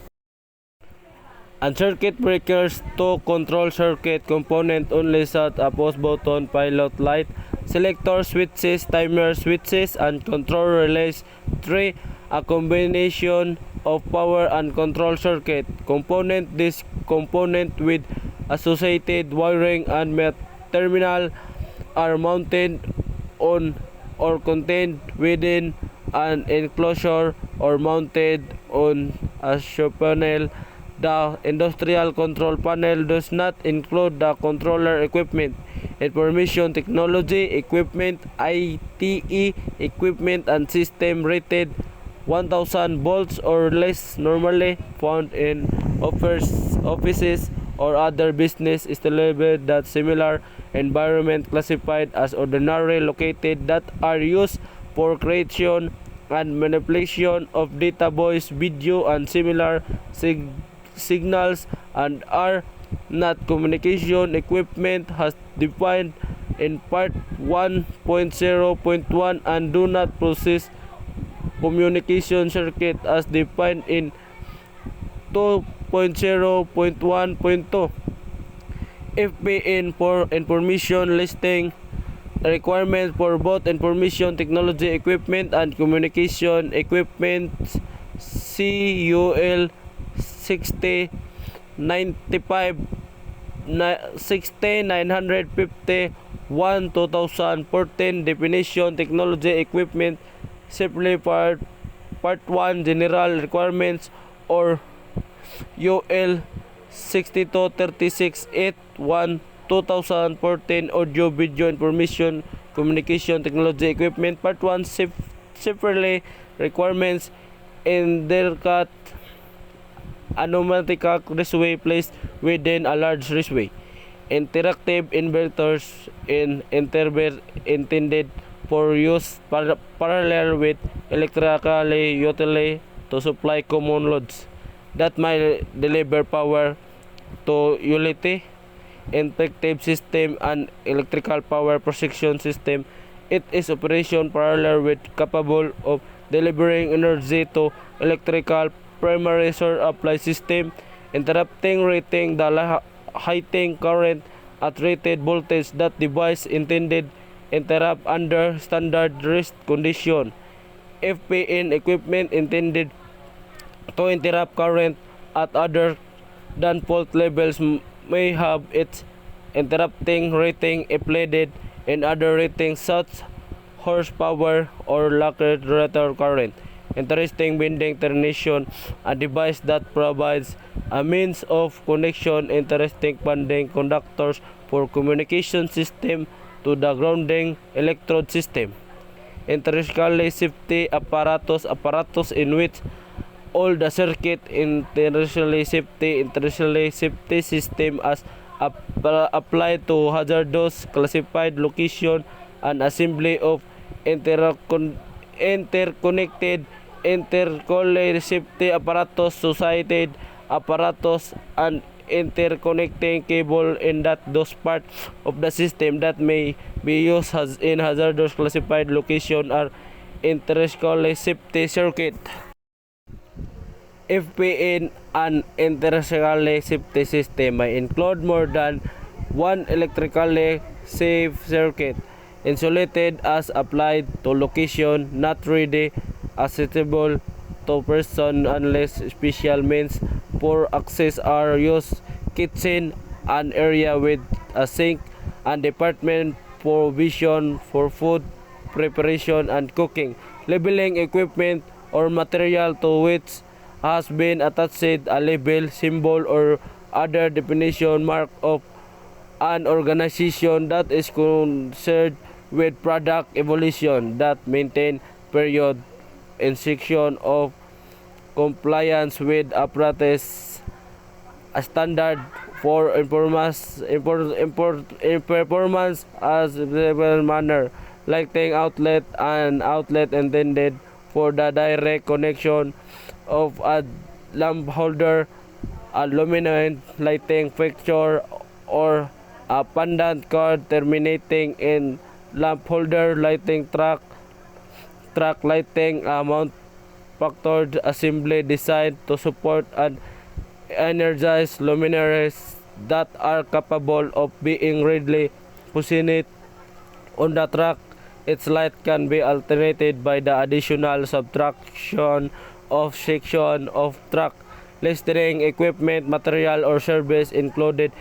and circuit breakers. To control circuit component only such a push button, pilot light, selector switches, timer switches, and control relays. 3. A combination of power and control circuit component. This component with associated wiring and terminal are mounted on or contained within an enclosure or mounted on a panel. The industrial control panel does not include the controller equipment, information technology equipment, ITE equipment, and system rated 1000 volts or less normally found in offices or other business establishments that similar environment classified as ordinary located that are used for creation and manipulation of data, voice, video, and similar signals and are not communication equipment has defined in part 1.0.1 and do not possess communication circuit as defined in 2.0.1.2. FPN for information listing requirements for both information technology equipment and communication equipment. CUL 6095 950 2014 definition technology equipment simply part 1 general requirements or UL 623681 2014 audio video information communication technology equipment part 1 separately requirements in their cut anomatic raceway placed within a large raceway. Interactive inverters in interval intended for use parallel with electrical utility to supply common loads that might deliver power to utility. Interactive system and electrical power projection system. It is operation parallel with capable of delivering energy to electrical primary source apply system, interrupting rating the heightened current at rated voltage. That device intended interrupt under standard rest condition. FPN equipment intended to interrupt current at other than fault levels may have its interrupting rating applied in other ratings such horsepower or lacked rotor current. Interesting binding termination, a device that provides a means of connection. Interesting binding conductors for communication system to the grounding electrode system. Interscale safety apparatus in which all the circuit interscale safety system as applied to hazardous classified location and assembly of interconnected intercooler safety apparatus, societed apparatus, and interconnecting cable in that those parts of the system that may be used in hazardous classified location are intercooler safety circuit. FPN an intercooler safety system may include more than one electrically safe circuit insulated as applied to location not ready accessible to person unless special means for access are used. Kitchen, an area with a sink and department provision for food preparation and cooking. Labeling equipment or material to which has been attached a label, symbol, or other definition mark of an organization that is concerned with product evolution that maintain period inspection of compliance with apparatus a standard for performance as visible manner, lighting outlet and outlet intended for the direct connection of a lamp holder, a luminant lighting fixture, or a pendant cord terminating in lamp holder lighting track lighting, a mount factored assembly designed to support and energize luminaries that are capable of being readily positioned on the track. Its light can be alternated by the additional subtraction of section of track. Listing equipment, material, or service included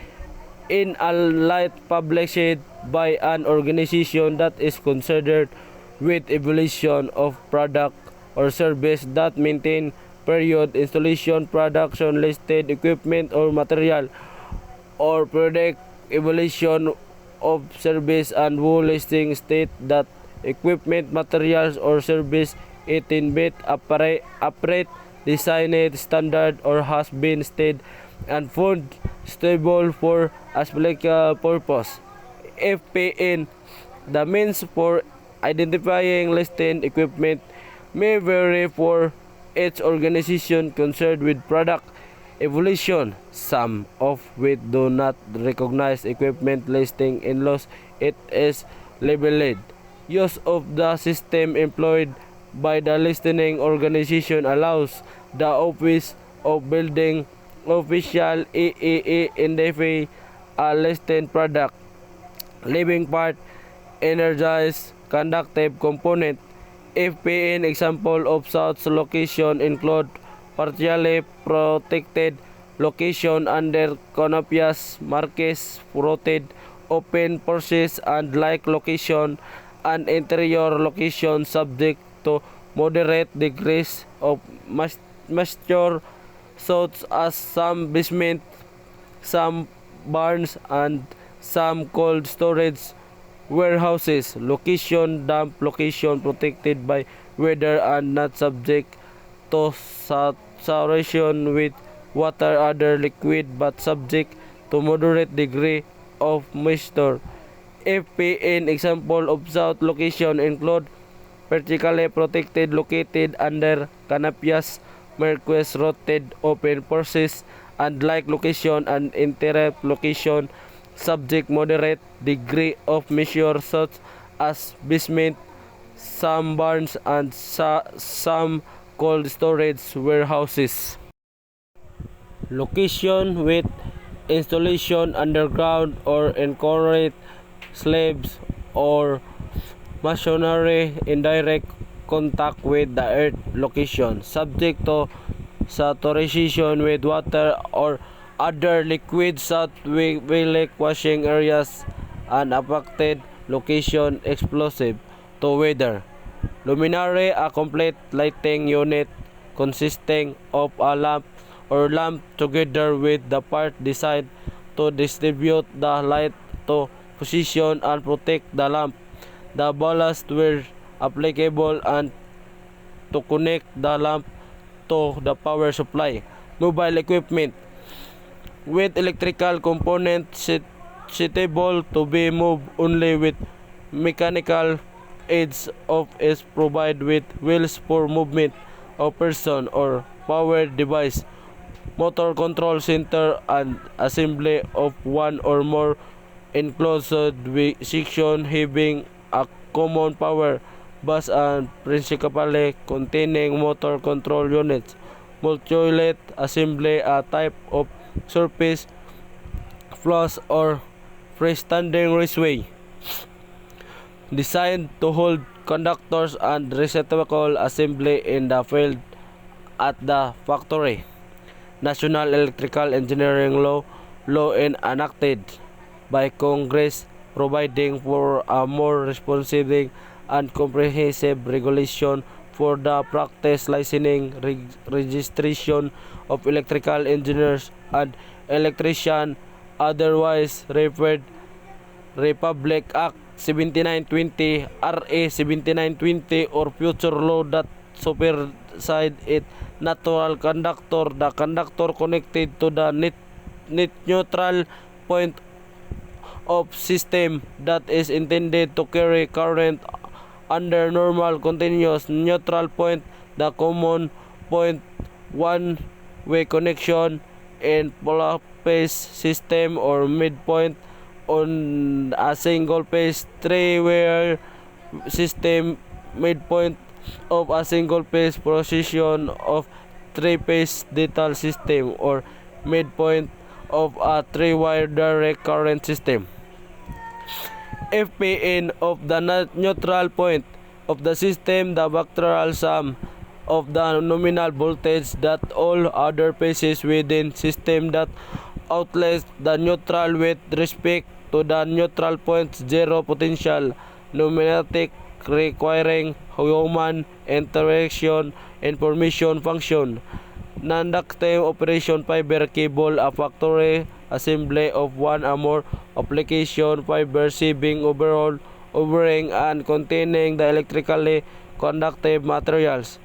in a light published by an organization that is concerned with evaluation of product or service that maintain period installation production listed equipment or material or product evaluation of service and who listing state that equipment materials or service 18-bit operate designed standard or has been stayed and found stable for applicable purpose. FPN, the means for identifying listed equipment may vary for each organization concerned with product evolution. Some of which do not recognize equipment listing unless it is labeled. Use of the system employed by the listing organization allows the Office of Building Official EEE identify a listed product, living part, energized, conductive component. FPN example of such location include partially protected location under canopies, markets, rooted, open porches, and like location, and interior location subject to moderate degrees of moisture, such as some basement, some barns, and some cold storage warehouses. Location, damp location protected by weather and not subject to saturation with water other liquid but subject to moderate degree of moisture. FPN example of such location include vertically protected located under canopies, marquees, rooted, open porches, and like location and interior location subject moderate degree of measure such as basement, some barns, and some cold storage warehouses. Location with installation underground or in concrete slabs or masonry in direct contact with the earth. Location subject to saturation with water or other liquids such like washing areas and affected location explosive to weather. Luminary, a complete lighting unit consisting of a lamp or lamp together with the part designed to distribute the light to position and protect the lamp. The ballast where applicable and to connect the lamp to the power supply. Mobile equipment with electrical components suitable to be moved only with mechanical aids of is provided with wheels for movement of person or powered device, motor control center, and assembly of one or more enclosed section having a common power bus and principally containing motor control units. Multi-unit assembly, a type of surface floors or freestanding raceway designed to hold conductors and receptacle assembly in the field at the factory. National Electrical Engineering Law enacted by Congress providing for a more responsive and comprehensive regulation for the practice, licensing, registration of electrical engineers and electricians, otherwise referred Republic Act 7920, RA 7920, or future law that supersede it. Natural conductor, the conductor connected to the net neutral point of system that is intended to carry current under normal continuous neutral point, the common point one way connection in polar phase system, or midpoint on a single phase three-way system, midpoint of a single phase position of three-phase data system, or midpoint of a three-wire direct current system. FPN of the neutral point of the system, the factorial sum of the nominal voltage that all other phases within system that outlets the neutral with respect to the neutral point, zero potential, numeric, requiring human interaction, information function, non-ductive operation, fiber cable, a factory assembly of one or more application fibers being overall overing and containing the electrically conductive materials.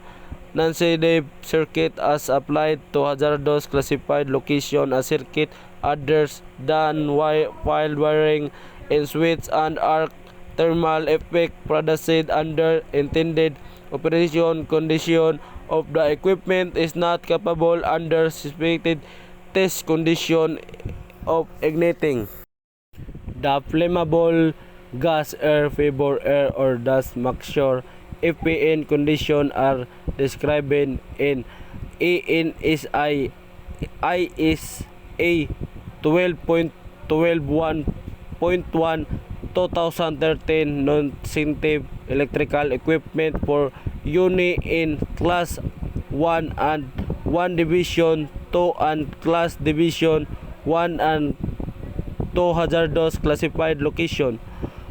Non-sensitive circuit as applied to hazardous classified location, a circuit other than while wiring in switch and arc thermal effect produced under intended operation condition of the equipment is not capable under suspected test condition of igniting. The flammable gas, air, vapor, air, or dust mixture FPN condition are described in ANSI ISA 12.12.1 2013 non-sensitive electrical equipment for uni in class 1 and 1 division 2 and class division 1 and 2 hazardous classified location.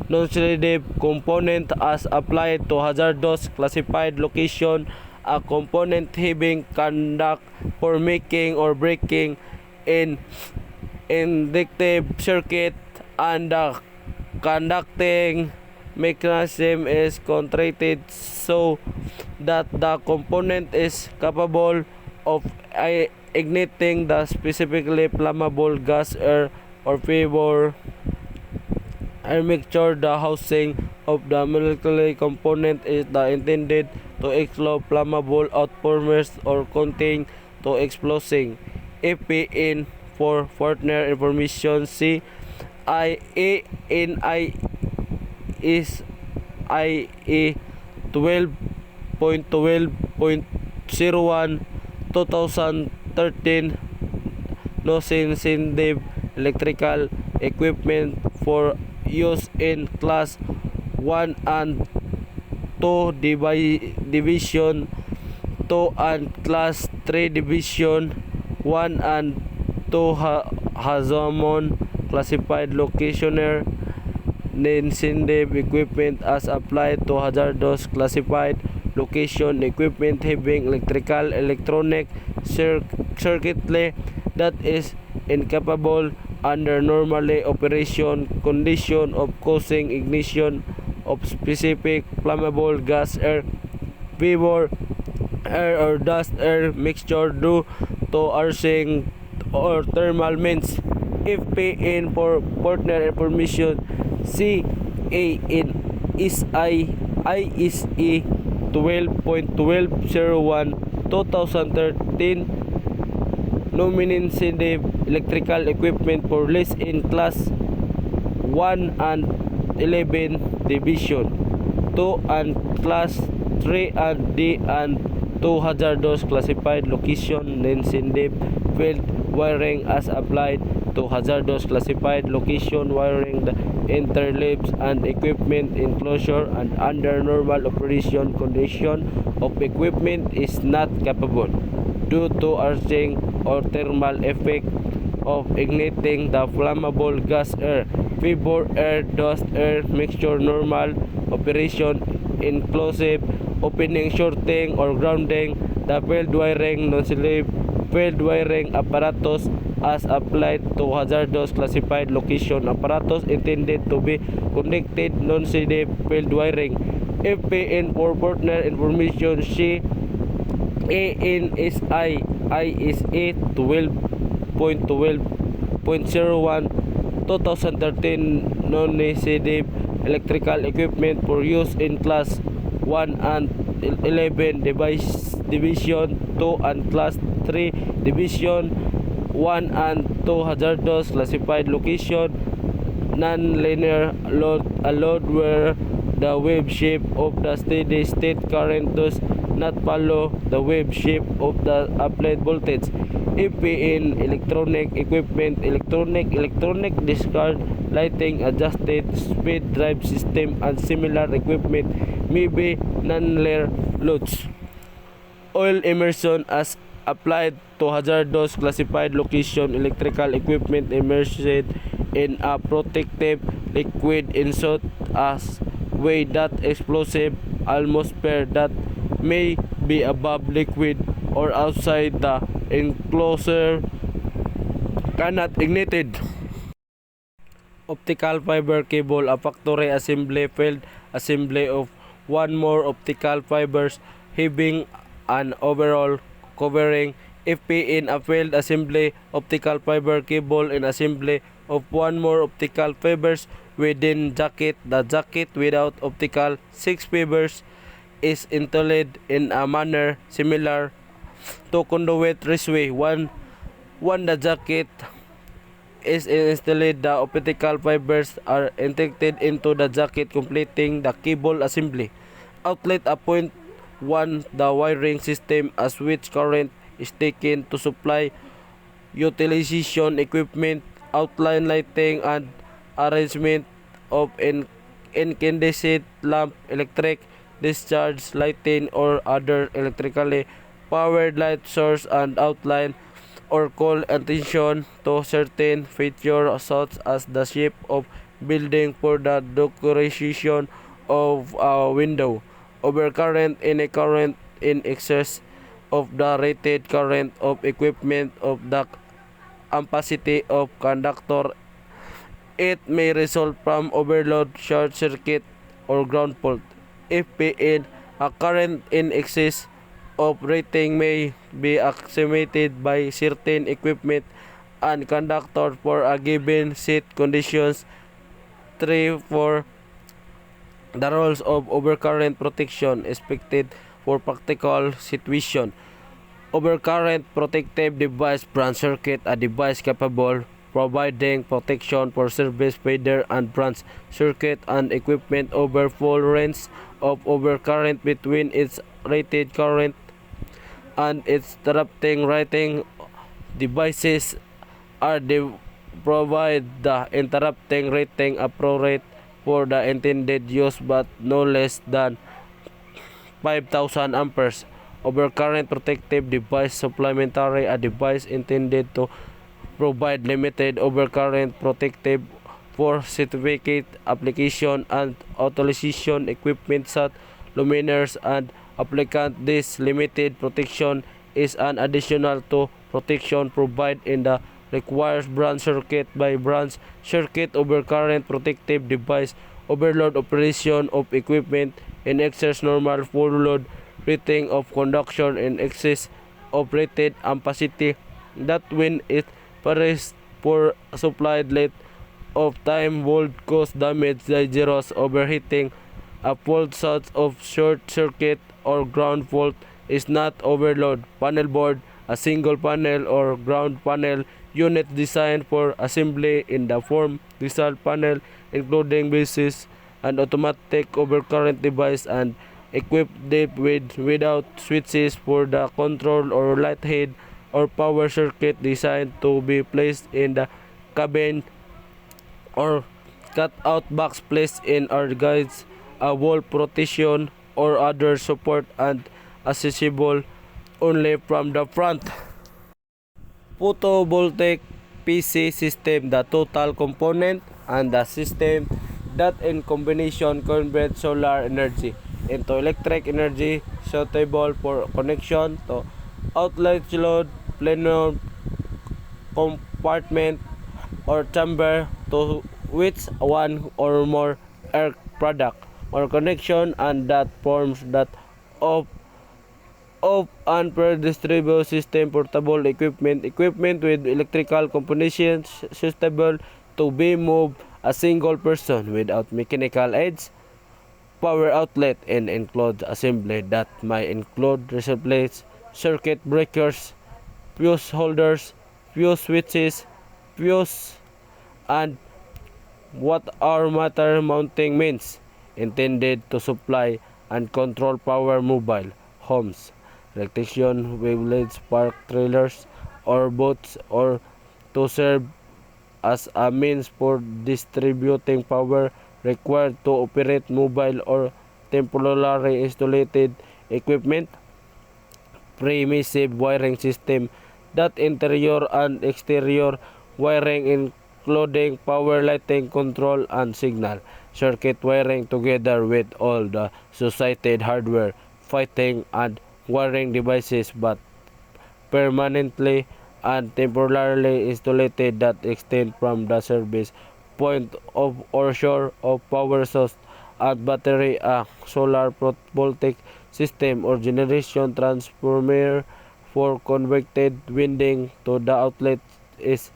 Non-sensitive component as applied to hazardous classified location, a component having conduct for making or breaking in inductive circuit and the conducting mechanism is contracted so that the component is capable of igniting the specifically flammable gas, air, or vapor air mixture. The housing of the molecular component is the intended to explode flammable outformers or contain to exploding. FPN for further information see IANI is IA 12.12.01 2013 no sensitive electrical equipment for use in class 1 and 2 division 2 and class 3 division 1 and 2 hazamon classified locationer. Non-sensitive equipment as applied to hazardous classified location equipment having electrical electronic circuitry that is incapable under normally operation condition of causing ignition of specific flammable gas, air, vapor, air, or dust air mixture due to arcing or thermal means. FPN for partner information CAN is ISA 12.1201/2013 non-sensitive electrical equipment for lease in Class 1 and 11 Division 2 and Class 3 and D and 2 hazardous classified location non-sensitive field wiring as applied to hazardous classified location wiring the interleaves and equipment enclosure and under normal operation condition of equipment is not capable due to arcing or thermal effect of igniting the flammable gas air, vapor air, dust air mixture normal operation inclusive opening, shorting or grounding the field wiring non-slip field wiring apparatus as applied to hazardous classified location apparatus intended to be connected non-sensitive field wiring. FPN for partner information see ANSI ISA 12.12.01/2013 non-sensitive electrical equipment for use in Class 1 and 11 Division 2 and Class 3 Division 1 and 2 hazardous classified location non-linear load, a load where the wave shape of the steady state current does not follow the wave shape of the applied voltage. FPN electronic equipment electronic discard lighting adjusted speed drive system and similar equipment may be non-linear loads. Oil immersion as applied to hazardous classified location electrical equipment immersed in a protective liquid in such as way that explosive atmosphere that may be above liquid or outside the enclosure cannot ignited. Optical fiber cable, a factory assembly field assembly of one more optical fibers having an overall covering. FPN, a field assembly optical fiber cable in assembly of one more optical fibers within jacket. The jacket without optical 6 fibers is installed in a manner similar to conduit raceway. One the jacket is installed, the optical fibers are integrated into the jacket completing the cable assembly. Outlet a point 1 the wiring system as which current is taken to supply utilization equipment, outline lighting and arrangement of incandescent lamp, electric discharge lighting or other electrically powered light source, and outline or call attention to certain features such as the shape of building for the decoration of a window. Overcurrent, any current in excess of the rated current of equipment of the capacity of conductor. It may result from overload, short circuit, or ground fault. FPN, a current in excess of rating may be accumulated by certain equipment and conductor for a given set conditions. 3. For the rules of overcurrent protection expected for practical situation. Overcurrent protective device branch circuit, a device capable providing protection for service feeder and branch circuit and equipment over full range of overcurrent between its rated current and its interrupting rating. Devices are provide the interrupting rating appropriate for the intended use but no less than 5,000 amperes. Overcurrent protective device supplementary, a device intended to provide limited overcurrent protective for certificate application and authorization equipment such luminaires and applicant. This limited protection is an additional to protection provided in the requires branch circuit by branch circuit. Overcurrent protective device overload operation of equipment in excess normal full load rating of conduction in excess of rated capacity that when it varies for supplied length of time would cause damage, dangerous overheating, a fault such of short circuit or ground fault is not overload. Panel board, a single panel or ground panel unit designed for assembly in the form result panel, including bases and automatic overcurrent device and equipped without switches for the control or light head or power circuit designed to be placed in the cabin or cut-out box placed in our guides, a wall protection or other support and accessible only from the front. Photovoltaic PC system, the total component and the system that in combination convert solar energy into electric energy suitable for connection to outlet load, plenum, compartment, or chamber to which one or more air product or connection and that forms that of and per distribution system portable equipment with electrical components suitable to be moved a single person without mechanical aids, power outlet and enclosed assembly that may include replace circuit breakers, fuse holders, fuse switches, fuse and what our matter mounting means intended to supply and control power mobile homes, electrician vehicles, park trailers or boats or to serve as a means for distributing power required to operate mobile or temporarily installed equipment, permissive wiring system that interior and exterior wiring including power lighting control and signal circuit wiring together with all the associated hardware fighting and wiring devices but permanently and temporarily installed that extend from the service point of or shore of power source and battery, a solar voltaic system or generation transformer for converted winding to the outlet is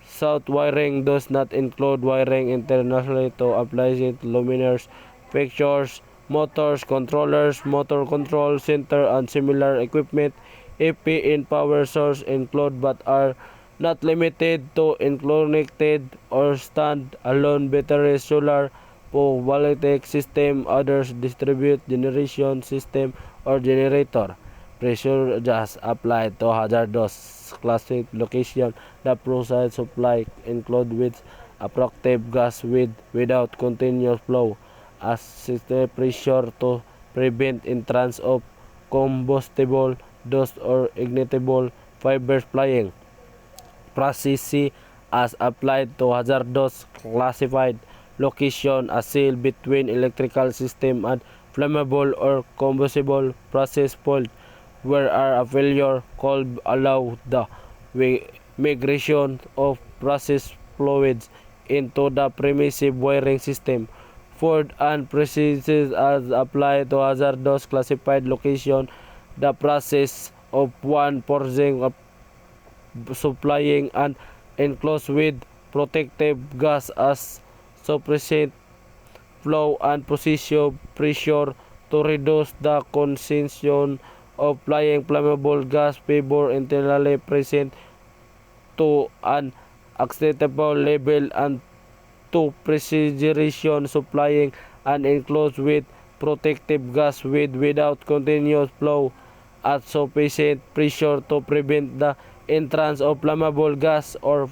south wiring does not include wiring internationally to appliances, luminaires, fixtures, motors, controllers, motor control center and similar equipment. EP in power source include but are not limited to connected or stand-alone battery solar photovoltaic system, others distribute generation system or generator. Pressure just applied to hazardous classic location. The process supply include with appropriate gas without continuous flow. Assisted pressure to prevent entrance of combustible dust or ignitable fibers flying. Process C as applied to hazardous classified location, a seal between electrical system and flammable or combustible process fault where a failure could allow the migration of process fluids into the permissive wiring system. Fourth, and processes as applied to hazardous classified location, the process of one portion of supplying and enclosed with protective gas as sufficient flow and position pressure to reduce the consumption of flying flammable gas vapor internally present to an acceptable level and to refrigeration supplying and enclosed with protective gas without continuous flow at sufficient pressure to prevent the entrance of flammable gas or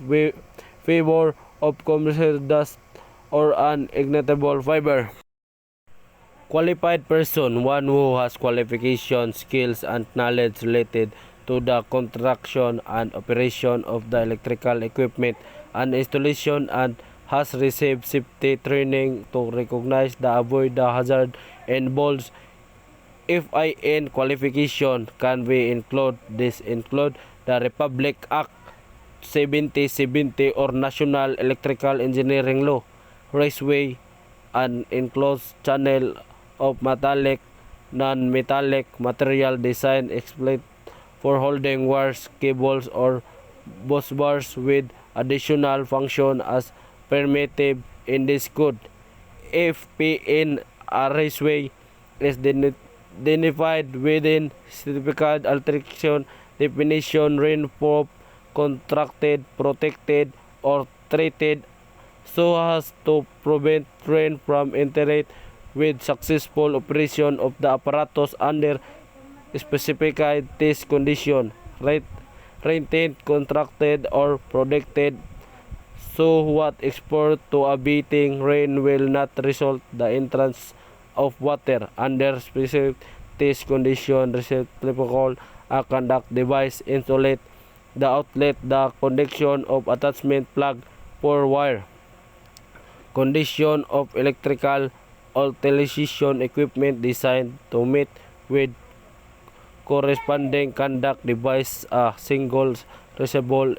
vapor of combustible dust or an ignitable fiber. Qualified person, one who has qualifications, skills, and knowledge related to the construction and operation of the electrical equipment and installation and has received safety training to recognize the avoid the hazard involved. If IN qualification can be include, this include the Republic Act 7070 or National Electrical Engineering Law, raceway, an enclosed channel of metallic, non-metallic material design exploit for holding wires, cables, or bus bars with additional function as permitted in this code. If P in a raceway is identified within certificate alteration definition rainproof, contracted, protected, or treated so as to prevent rain from entering with successful operation of the apparatus under specified test condition. Rented, contracted, or protected so what export to abating rain will not result the entrance of water under specific test condition receptacle a conduct device insulate the outlet the connection of attachment plug for wire condition of electrical utilization equipment designed to meet with corresponding conduct device a single reservoir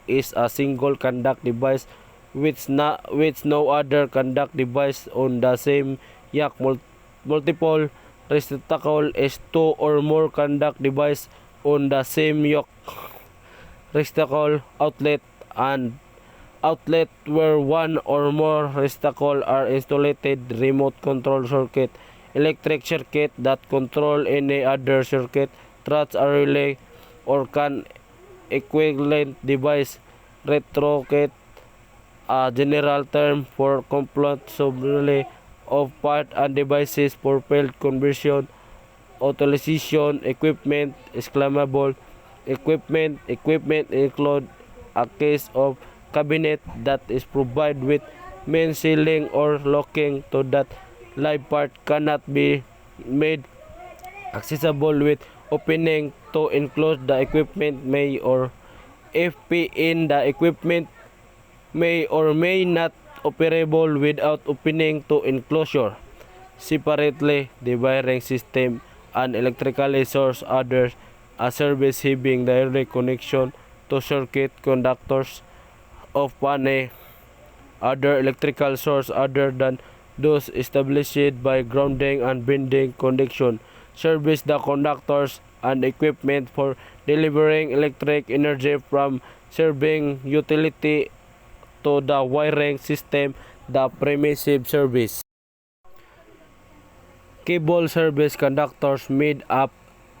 is a single conduct device which no other conduct device on the same yak multiple receptacle is two or more conduct device on the same yak receptacle outlet and outlet where one or more receptacle are installed remote control circuit electric circuit that control any other circuit through a relay or can equivalent device retrocate a general term for complete sublay of part and devices for field conversion utilization equipment exclamable equipment include a case of cabinet that is provided with main sealing or locking to that live part cannot be made accessible with opening to enclose the equipment may or FP in the equipment may or may not operable without opening to enclosure. Separately, the wiring system and electrical source others a service having direct connection to circuit conductors of any other electrical source other than those established by grounding and binding connection. Service the conductors and equipment for delivering electric energy from serving utility to the wiring system, the permissive service. Cable service conductors made up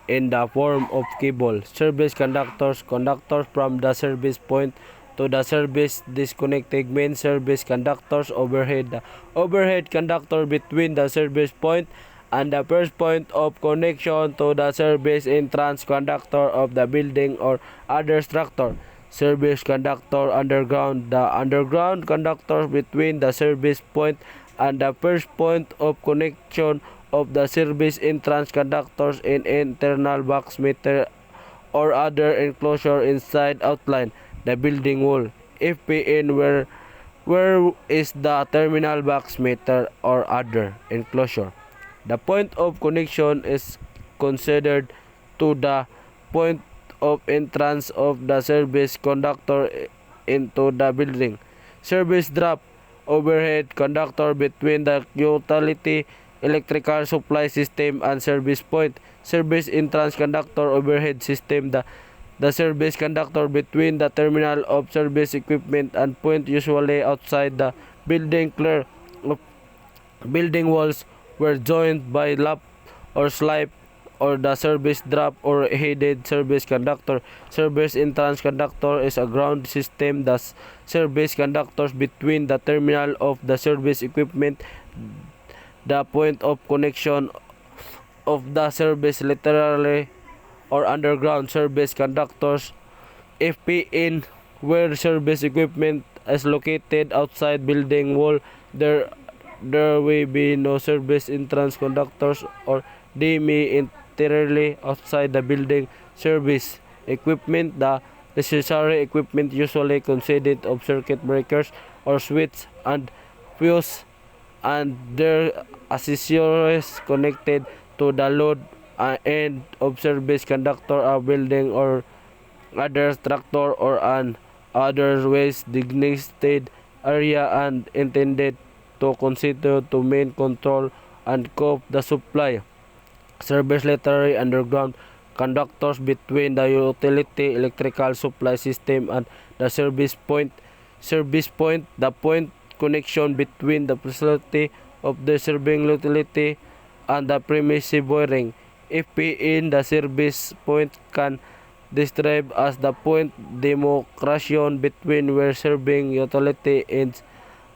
in the form of cable. Service conductors from the service point to the service disconnecting main service conductors overhead. The overhead conductor between the service point and the first point of connection to the service entrance conductor of the building or other structure. Service conductor underground. The underground conductor between the service point and the first point of connection of the service entrance conductors in internal box meter or other enclosure inside outline the building wall. FPN where is the terminal box meter or other enclosure. The point of connection is considered to the point of entrance of the service conductor into the building. Service drop overhead conductor between the utility electrical supply system and service point. Service entrance conductor overhead system the service conductor between the terminal of service equipment and point usually outside the building clear of building walls were joined by lap or slip or the service drop or headed service conductor. Service entrance conductor is a ground system. The service conductors between the terminal of the service equipment, the point of connection of the service literally or underground service conductors. FPN where service equipment is located outside building wall, there will be no service entrance conductors or they may entirely outside the building. Service equipment, the necessary equipment usually consisted of circuit breakers or switch and fuse and their accessories connected to the load end of service conductor a building or other structure or an otherwise designated area and intended to consider to main control and cope the supply. Service literary underground conductors between the utility electrical supply system and the service point. Service point, the point connection between the facility of the serving utility and the permissive wiring. FPN, the service point can described as the point demarcation between where serving utility ends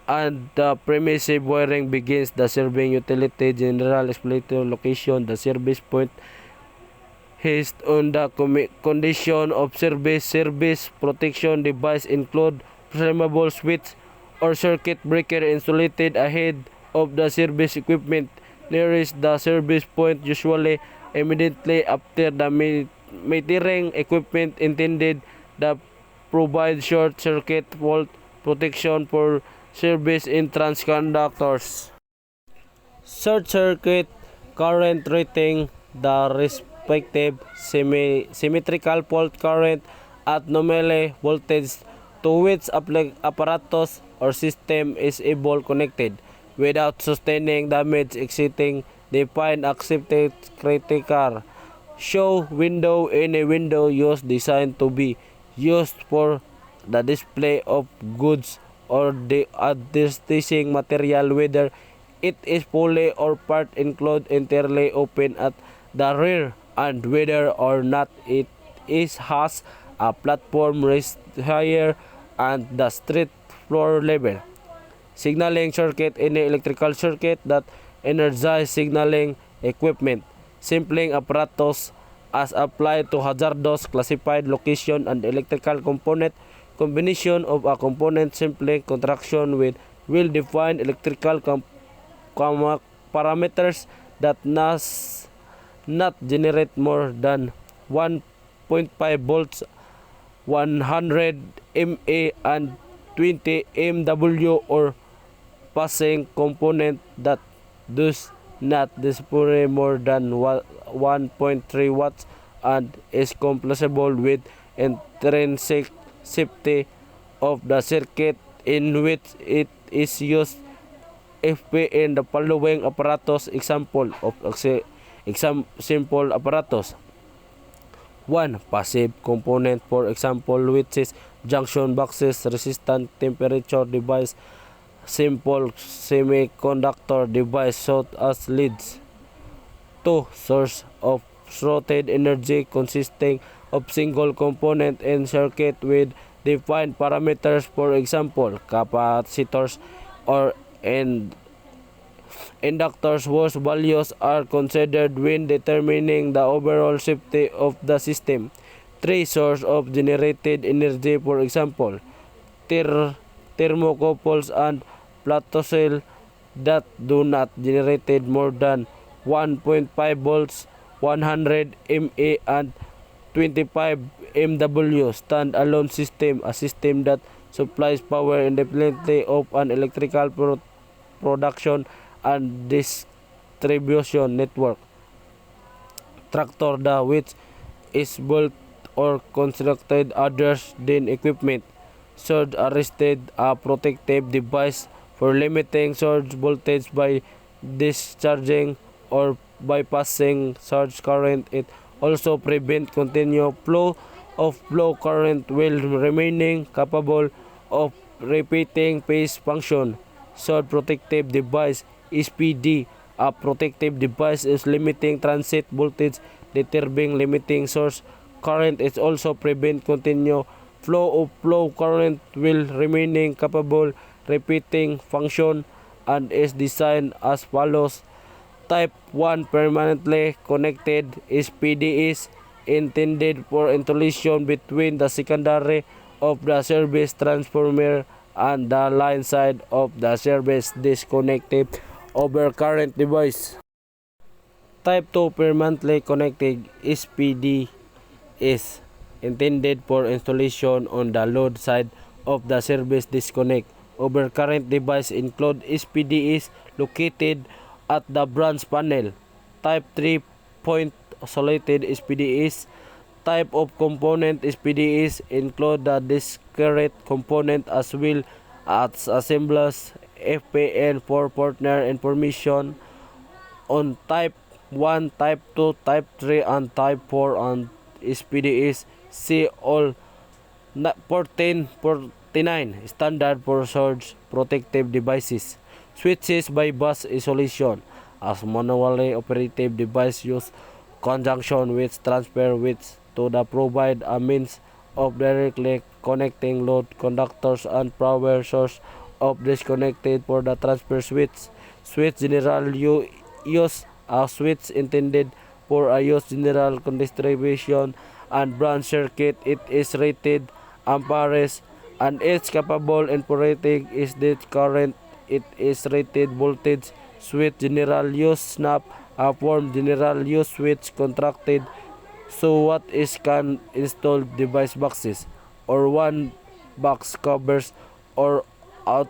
and the permissive wiring begins. The serving utility general explanatory location. The service point based on the condition of service. Service protection device include programmable switch or circuit breaker installed ahead of the service equipment. Nearest the service point usually immediately after the metering equipment intended to provide short circuit fault protection for service entrance conductors. Short circuit current rating the respective symmetrical fault current at nominal voltage to which apparatus or system is able connected without sustaining damage exceeding defined accepted critical. Show window. Any window used designed to be used for the display of goods or the advertising material, whether it is fully or part include entirely open at the rear, and whether or not it has a platform raised higher and the street floor level. Signaling circuit. Any electrical circuit that energize signaling equipment. Simpling apparatus as applied to hazardous classified location and electrical component. Combination of a component simpling contraction with well-defined electrical parameters that not generate more than 1.5 volts, 100 mA and 20 MW, or passing component that does not display more than 1.3 watts and is compatible with intrinsic safety of the circuit in which it is used. FPN the following apparatus example of simple apparatus. 1. Passive component, for example, which is junction boxes, resistant temperature device, simple semiconductor device such as leads. 2. Source of slotted energy consisting of single component and circuit with defined parameters, for example, capacitors or inductors whose values are considered when determining the overall safety of the system. 3. Source of generated energy, for example, thermocouples and platocell that do not generate more than 1.5 volts, 100 mA and 25 MW. Stand-alone system, a system that supplies power independently of an electrical production and distribution network. Tractor, the which is built or constructed other than equipment. Surge arrested, a protective device for limiting surge voltage by discharging or bypassing surge current. It also prevents continuous flow of flow current while remaining capable of repeating phase function. Surge protective device, SPD, a protective device is limiting transit voltage, determining limiting source current. It also prevent continuous flow of flow current while remaining capable repeating function and is designed as follows. Type 1 permanently connected SPD is intended for installation between the secondary of the service transformer and the line side of the service disconnected overcurrent device. Type 2 permanently connected SPD is intended for installation on the load side of the service disconnect overcurrent device. Include SPDs located at the branch panel. Type 3 point isolated SPDs. Type of component SPDs include the discrete component as well as assemblers. FPN for partner information on type 1, type 2, type 3, and type 4 and SPDs. See all 1449 standard for surge protective devices. Switches by bus isolation. as manually operative device used conjunction with transfer which to the provide a means of directly connecting load conductors and power source of disconnected for the transfer switch. Switch general use a switch intended for a use general distribution and branch circuit. It is rated amperes and it's capable in operating is the current. It is rated voltage. Switch general use snap a form general use switch contracted. So what is can install device boxes or one box covers or out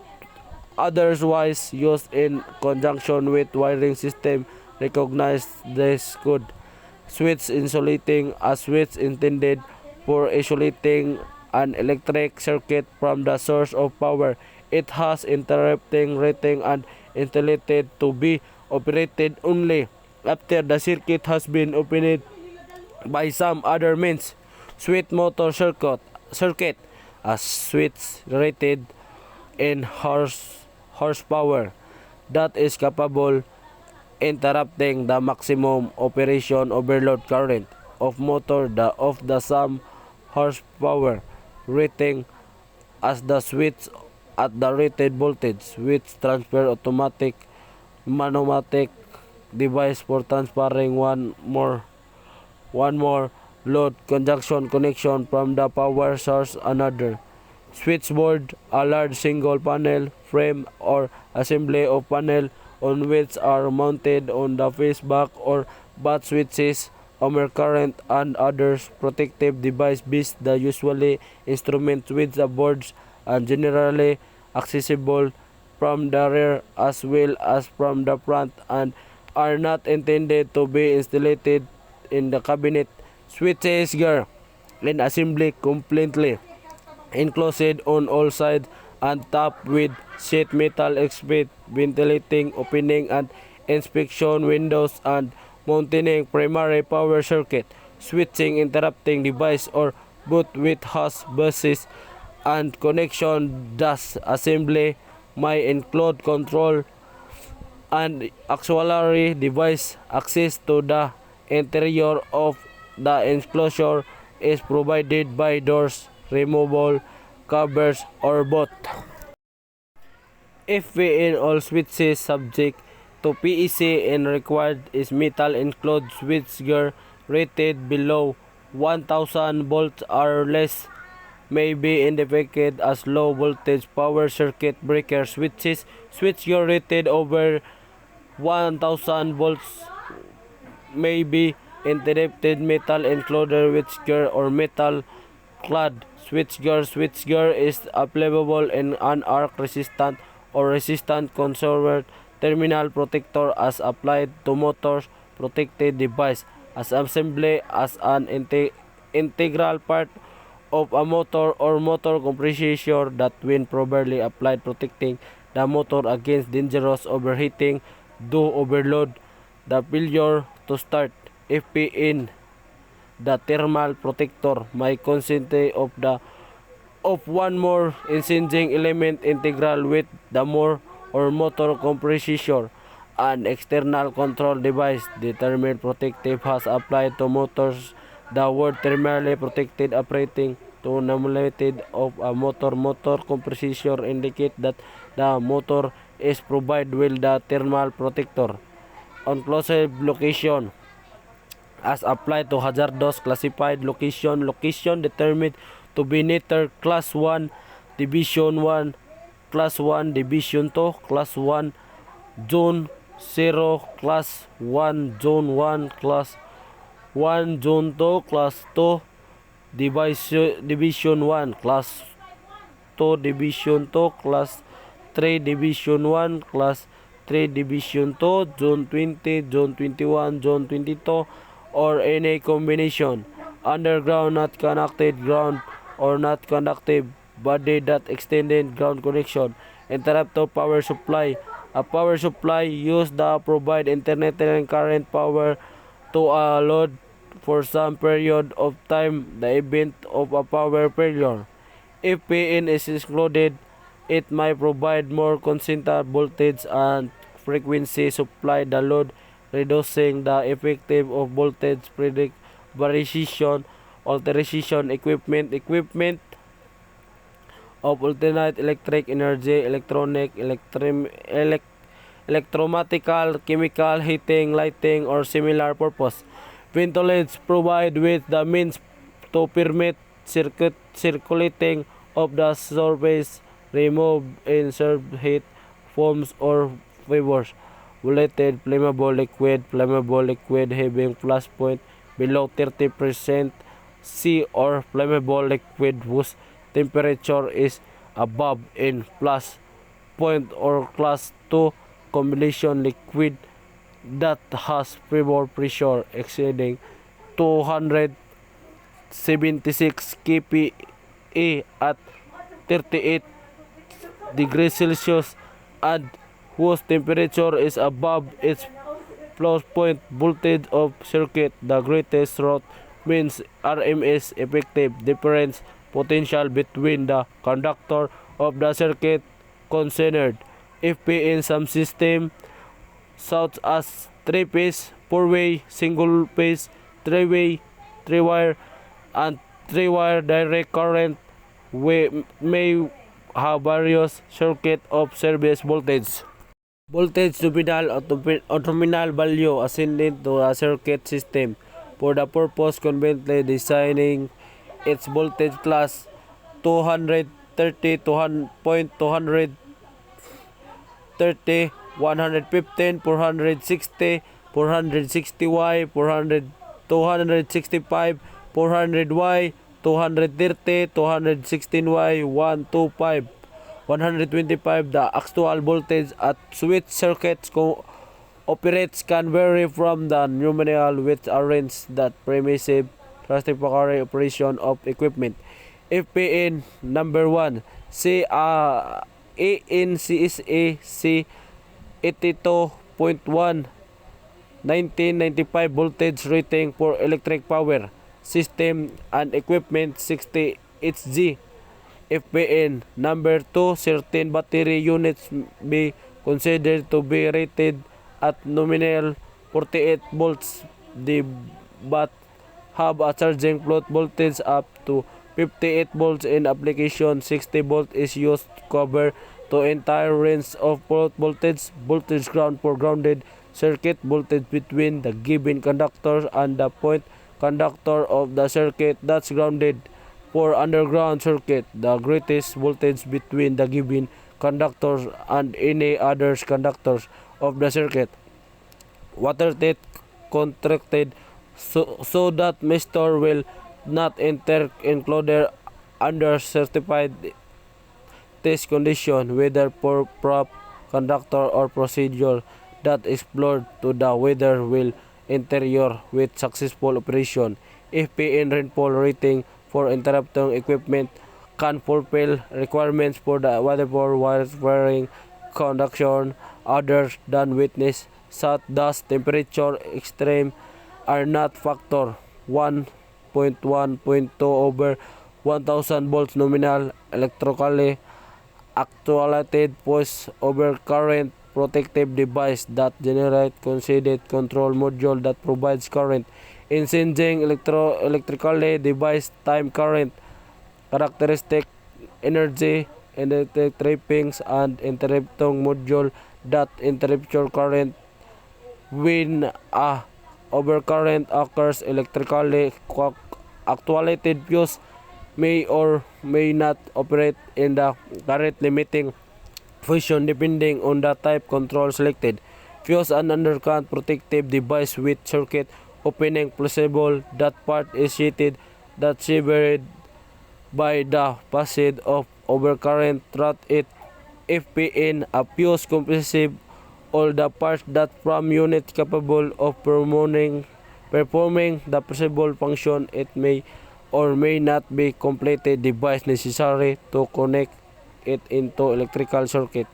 otherwise used in conjunction with wiring system recognized this code. Switch insulating a switch intended for isolating an electric circuit from the source of power. It has interrupting rating and intended to be operated only after the circuit has been opened by some other means. Switch motor circuit a switch rated in horsepower that is capable interrupting the maximum operation overload current of motor of the same horsepower rating as the switch at the rated voltage, which transfer automatic pneumatic device for transferring one more load conjunction connection from the power source another. Switchboard, a large single panel frame or assembly of panel on which are mounted on the face back or butt switches, current and others protective device based the usually instrument with the boards and generally accessible from the rear as well as from the front and are not intended to be installed in the cabinet. Switches gear in assembly completely enclosed on all sides and topped with sheet metal exit ventilating opening and inspection windows and mounting primary power circuit, switching interrupting device or boot with host buses and connection. Thus assembly may include control and auxiliary device. Access to the interior of the enclosure is provided by doors, removable covers or both. FPN all switches subject to PEC and required is metal enclosed switchgear rated below 1000 volts or less may be identified as low voltage power circuit breaker switches. Switchgear rated over 1000 volts may be interrupted metal enclosure switchgear or metal clad switchgear. Switchgear is available in an arc resistant or resistant conservative terminal protector as applied to motors protected device as assembly as an integral part of a motor or motor compressor that when properly applied protecting the motor against dangerous overheating do overload the failure to start. FPN the thermal protector may consist of one more engaging element integral with the more or motor compressor. An external control device. The term protective has applied to motors. The word thermally protected operating to nominated of a motor compressor indicate that the motor is provided with the thermal protector. On closed location as applied to hazardous classified location determined to be neither class 1 division 1 class 1 division 2 class 1 zone 0 class 1 zone 1 class 1 zone 2 class 2 division 1 class 2 division 2 class 3 division 1 class 3 division 2 zone 20 zone 21 zone 22 or any combination. Underground not connected ground or not conductive body that extended ground connection. Interrupted power supply. A power supply used to provide internet and current power to a load for some period of time. The event of a power failure. If PN is excluded, it may provide more consistent voltage and frequency supply the load, reducing the effective of voltage predict variation, alteration equipment of alternate electric energy, electromechanical, chemical, heating, lighting, or similar purpose. Ventilators provide with the means to permit circulating of the surface, remove in served heat, foams or vapors. Flammable liquid having plus point below 30% C or flammable liquid whose temperature is above in plus point or class 2 combination liquid that has vapor pressure exceeding 276 kPa at 38 degrees Celsius and whose temperature is above its plus point voltage of circuit. The greatest root means RMS effective difference potential between the conductor of the circuit concerned. FP in some system such as 3-phase, 4-way, single-phase, 3-way, 3-wire, and 3-wire direct current may have various circuit of service voltage. Voltage nominal or terminal value assigned to a circuit system for the purpose conveniently designing its voltage class 230 to 230, 115, 460, 460Y, 400, 265, 400Y, 230, 216Y, 125, 125. The actual voltage at switch circuits operates can vary from the nominal which arranges that permissive transitory operation of equipment. FPN number 1 C ANCSA C 82.1 1995 voltage rating for electric power system and equipment 60 HG. FPN number 2 certain battery units be considered to be rated at nominal 48 volts but have a charging float voltage up to 58 volts in application. 60 volt is used to cover the entire range of float voltage ground for grounded circuit, voltage between the given conductor and the point conductor of the circuit that's grounded. For underground circuit, the greatest voltage between the given conductors and any other conductors of the circuit. Watertight contracted so that moisture will not enter included under certified test condition, whether for prop conductor or procedure that explored to the weather will interior with successful operation. FPN rainfall rating for interrupting equipment can fulfill requirements for the weather wiring conduction other than witness such dust temperature extreme are not factor 1.1.2 over 1000 volts nominal electrically actuated force over current protective device that generate considered control module that provides current changing electrically device time current characteristic energy electric trippings and interrupting module that interrupt current when a overcurrent occurs. Electrically actuated fuse may or may not operate in the current limiting function depending on the type control selected. Fuse an undercurrent protective device with circuit opening flexible. That part is shielded that severed by the passage of overcurrent throughout it. FPN a fuse comprehensive all the parts that from unit capable of performing the possible function. It may or may not be completed device necessary to connect it into electrical circuit.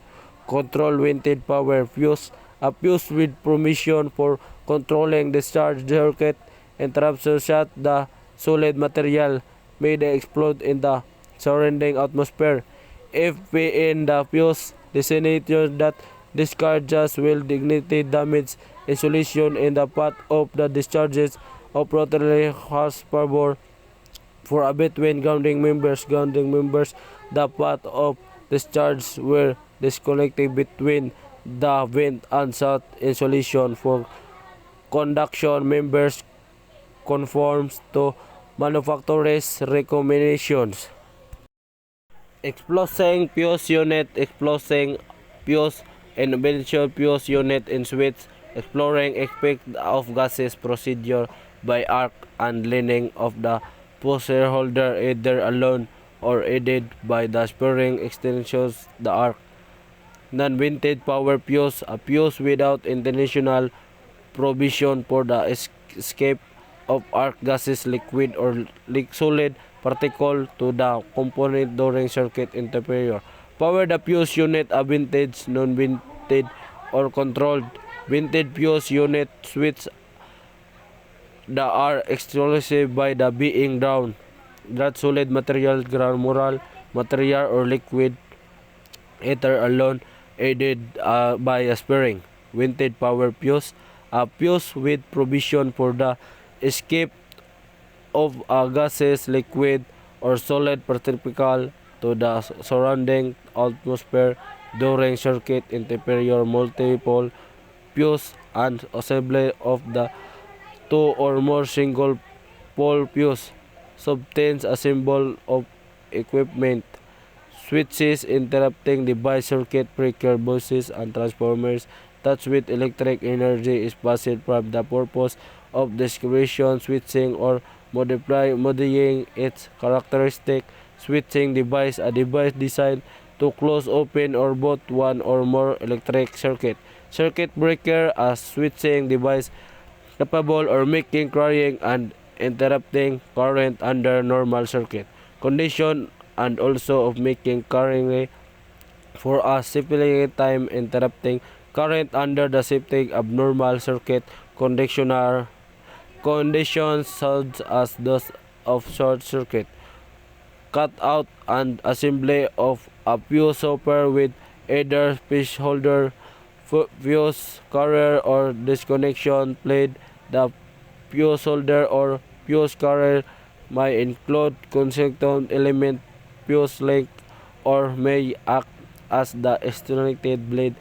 Control vented power fuse a fuse with permission for controlling discharge circuit interruption shut the solid material may they explode in the surrounding atmosphere. FPN the fuse designator that discharges will dignity damage insulation in the path of the discharges of rotary horsepower for a between grounding members. The path of discharge were disconnected between the vent and south insulation for conduction members conforms to manufacturer's recommendations. Exploding fuse unit, exploding fuse invention fuse unit in switch, exploring effect of gases procedure by arc and lining of the fuse holder either alone or aided by the spring extensions the arc. Non-vented power fuse, a fuse without intentional provision for the escape of arc gases, liquid or solid particle to the component during circuit interference. Power the fuse unit, a vintage, non-vintage or controlled. Vintage fuse unit switch the are exclusive by the being down. That solid material, granular material or liquid ether alone aided by a spring. Vintage power fuse, a fuse with provision for the escape of gases, liquid or solid particle to the surrounding atmosphere during circuit interference. Multiple fuse and assembly of the two or more single pole fuse subtains a symbol of equipment. Switches, interrupting device, circuit breaker, buses and transformers touched with electric energy is passed from the purpose of discretion switching or modifying its characteristic. Switching device, a device designed to close, open or both one or more electric circuit. Circuit breaker, a switching device capable of making, carrying and interrupting current under normal circuit condition and also of making carrying for a specific time, interrupting current under the safety abnormal circuit conditions such as those of short circuit. Cut out and assembly of a fuse hopper with either fish holder, fuse carrier or disconnection plate. The fuse holder or fuse carrier may include consistent element, fuse link, or may act as the extracted blade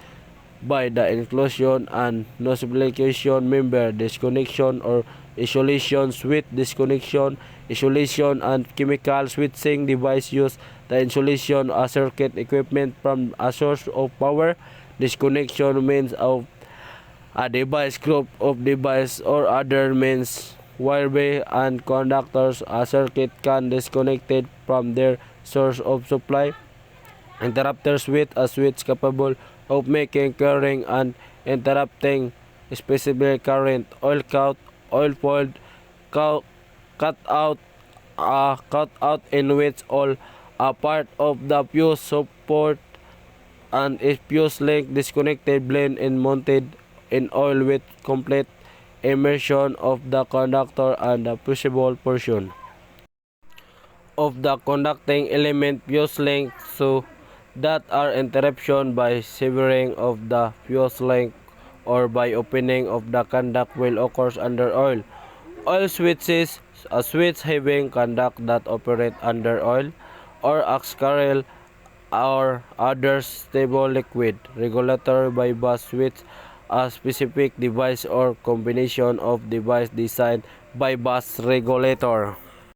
by the inclusion and notification member. Disconnection or isolation switch, disconnection, isolation and chemical switching device use the insulation of circuit equipment from a source of power. Disconnection means of a device, group of device or other means whereby and conductors a circuit can disconnected from their source of supply. Interrupter switch, a switch capable of making, carrying and interrupting specific current. Oil cut, oil fold, cut out in which all a part of the fuse support and a fuse link disconnected, blend and mounted in oil with complete immersion of the conductor and the fusible portion of the conducting element fuse link so that are interruption by severing of the fuse link or by opening of the conduct will occurs under oil. Oil switches, a switch having conduct that operate under oil or carrier or other stable liquid. Regulator by bus switch, a specific device or combination of device designed by bus regulator.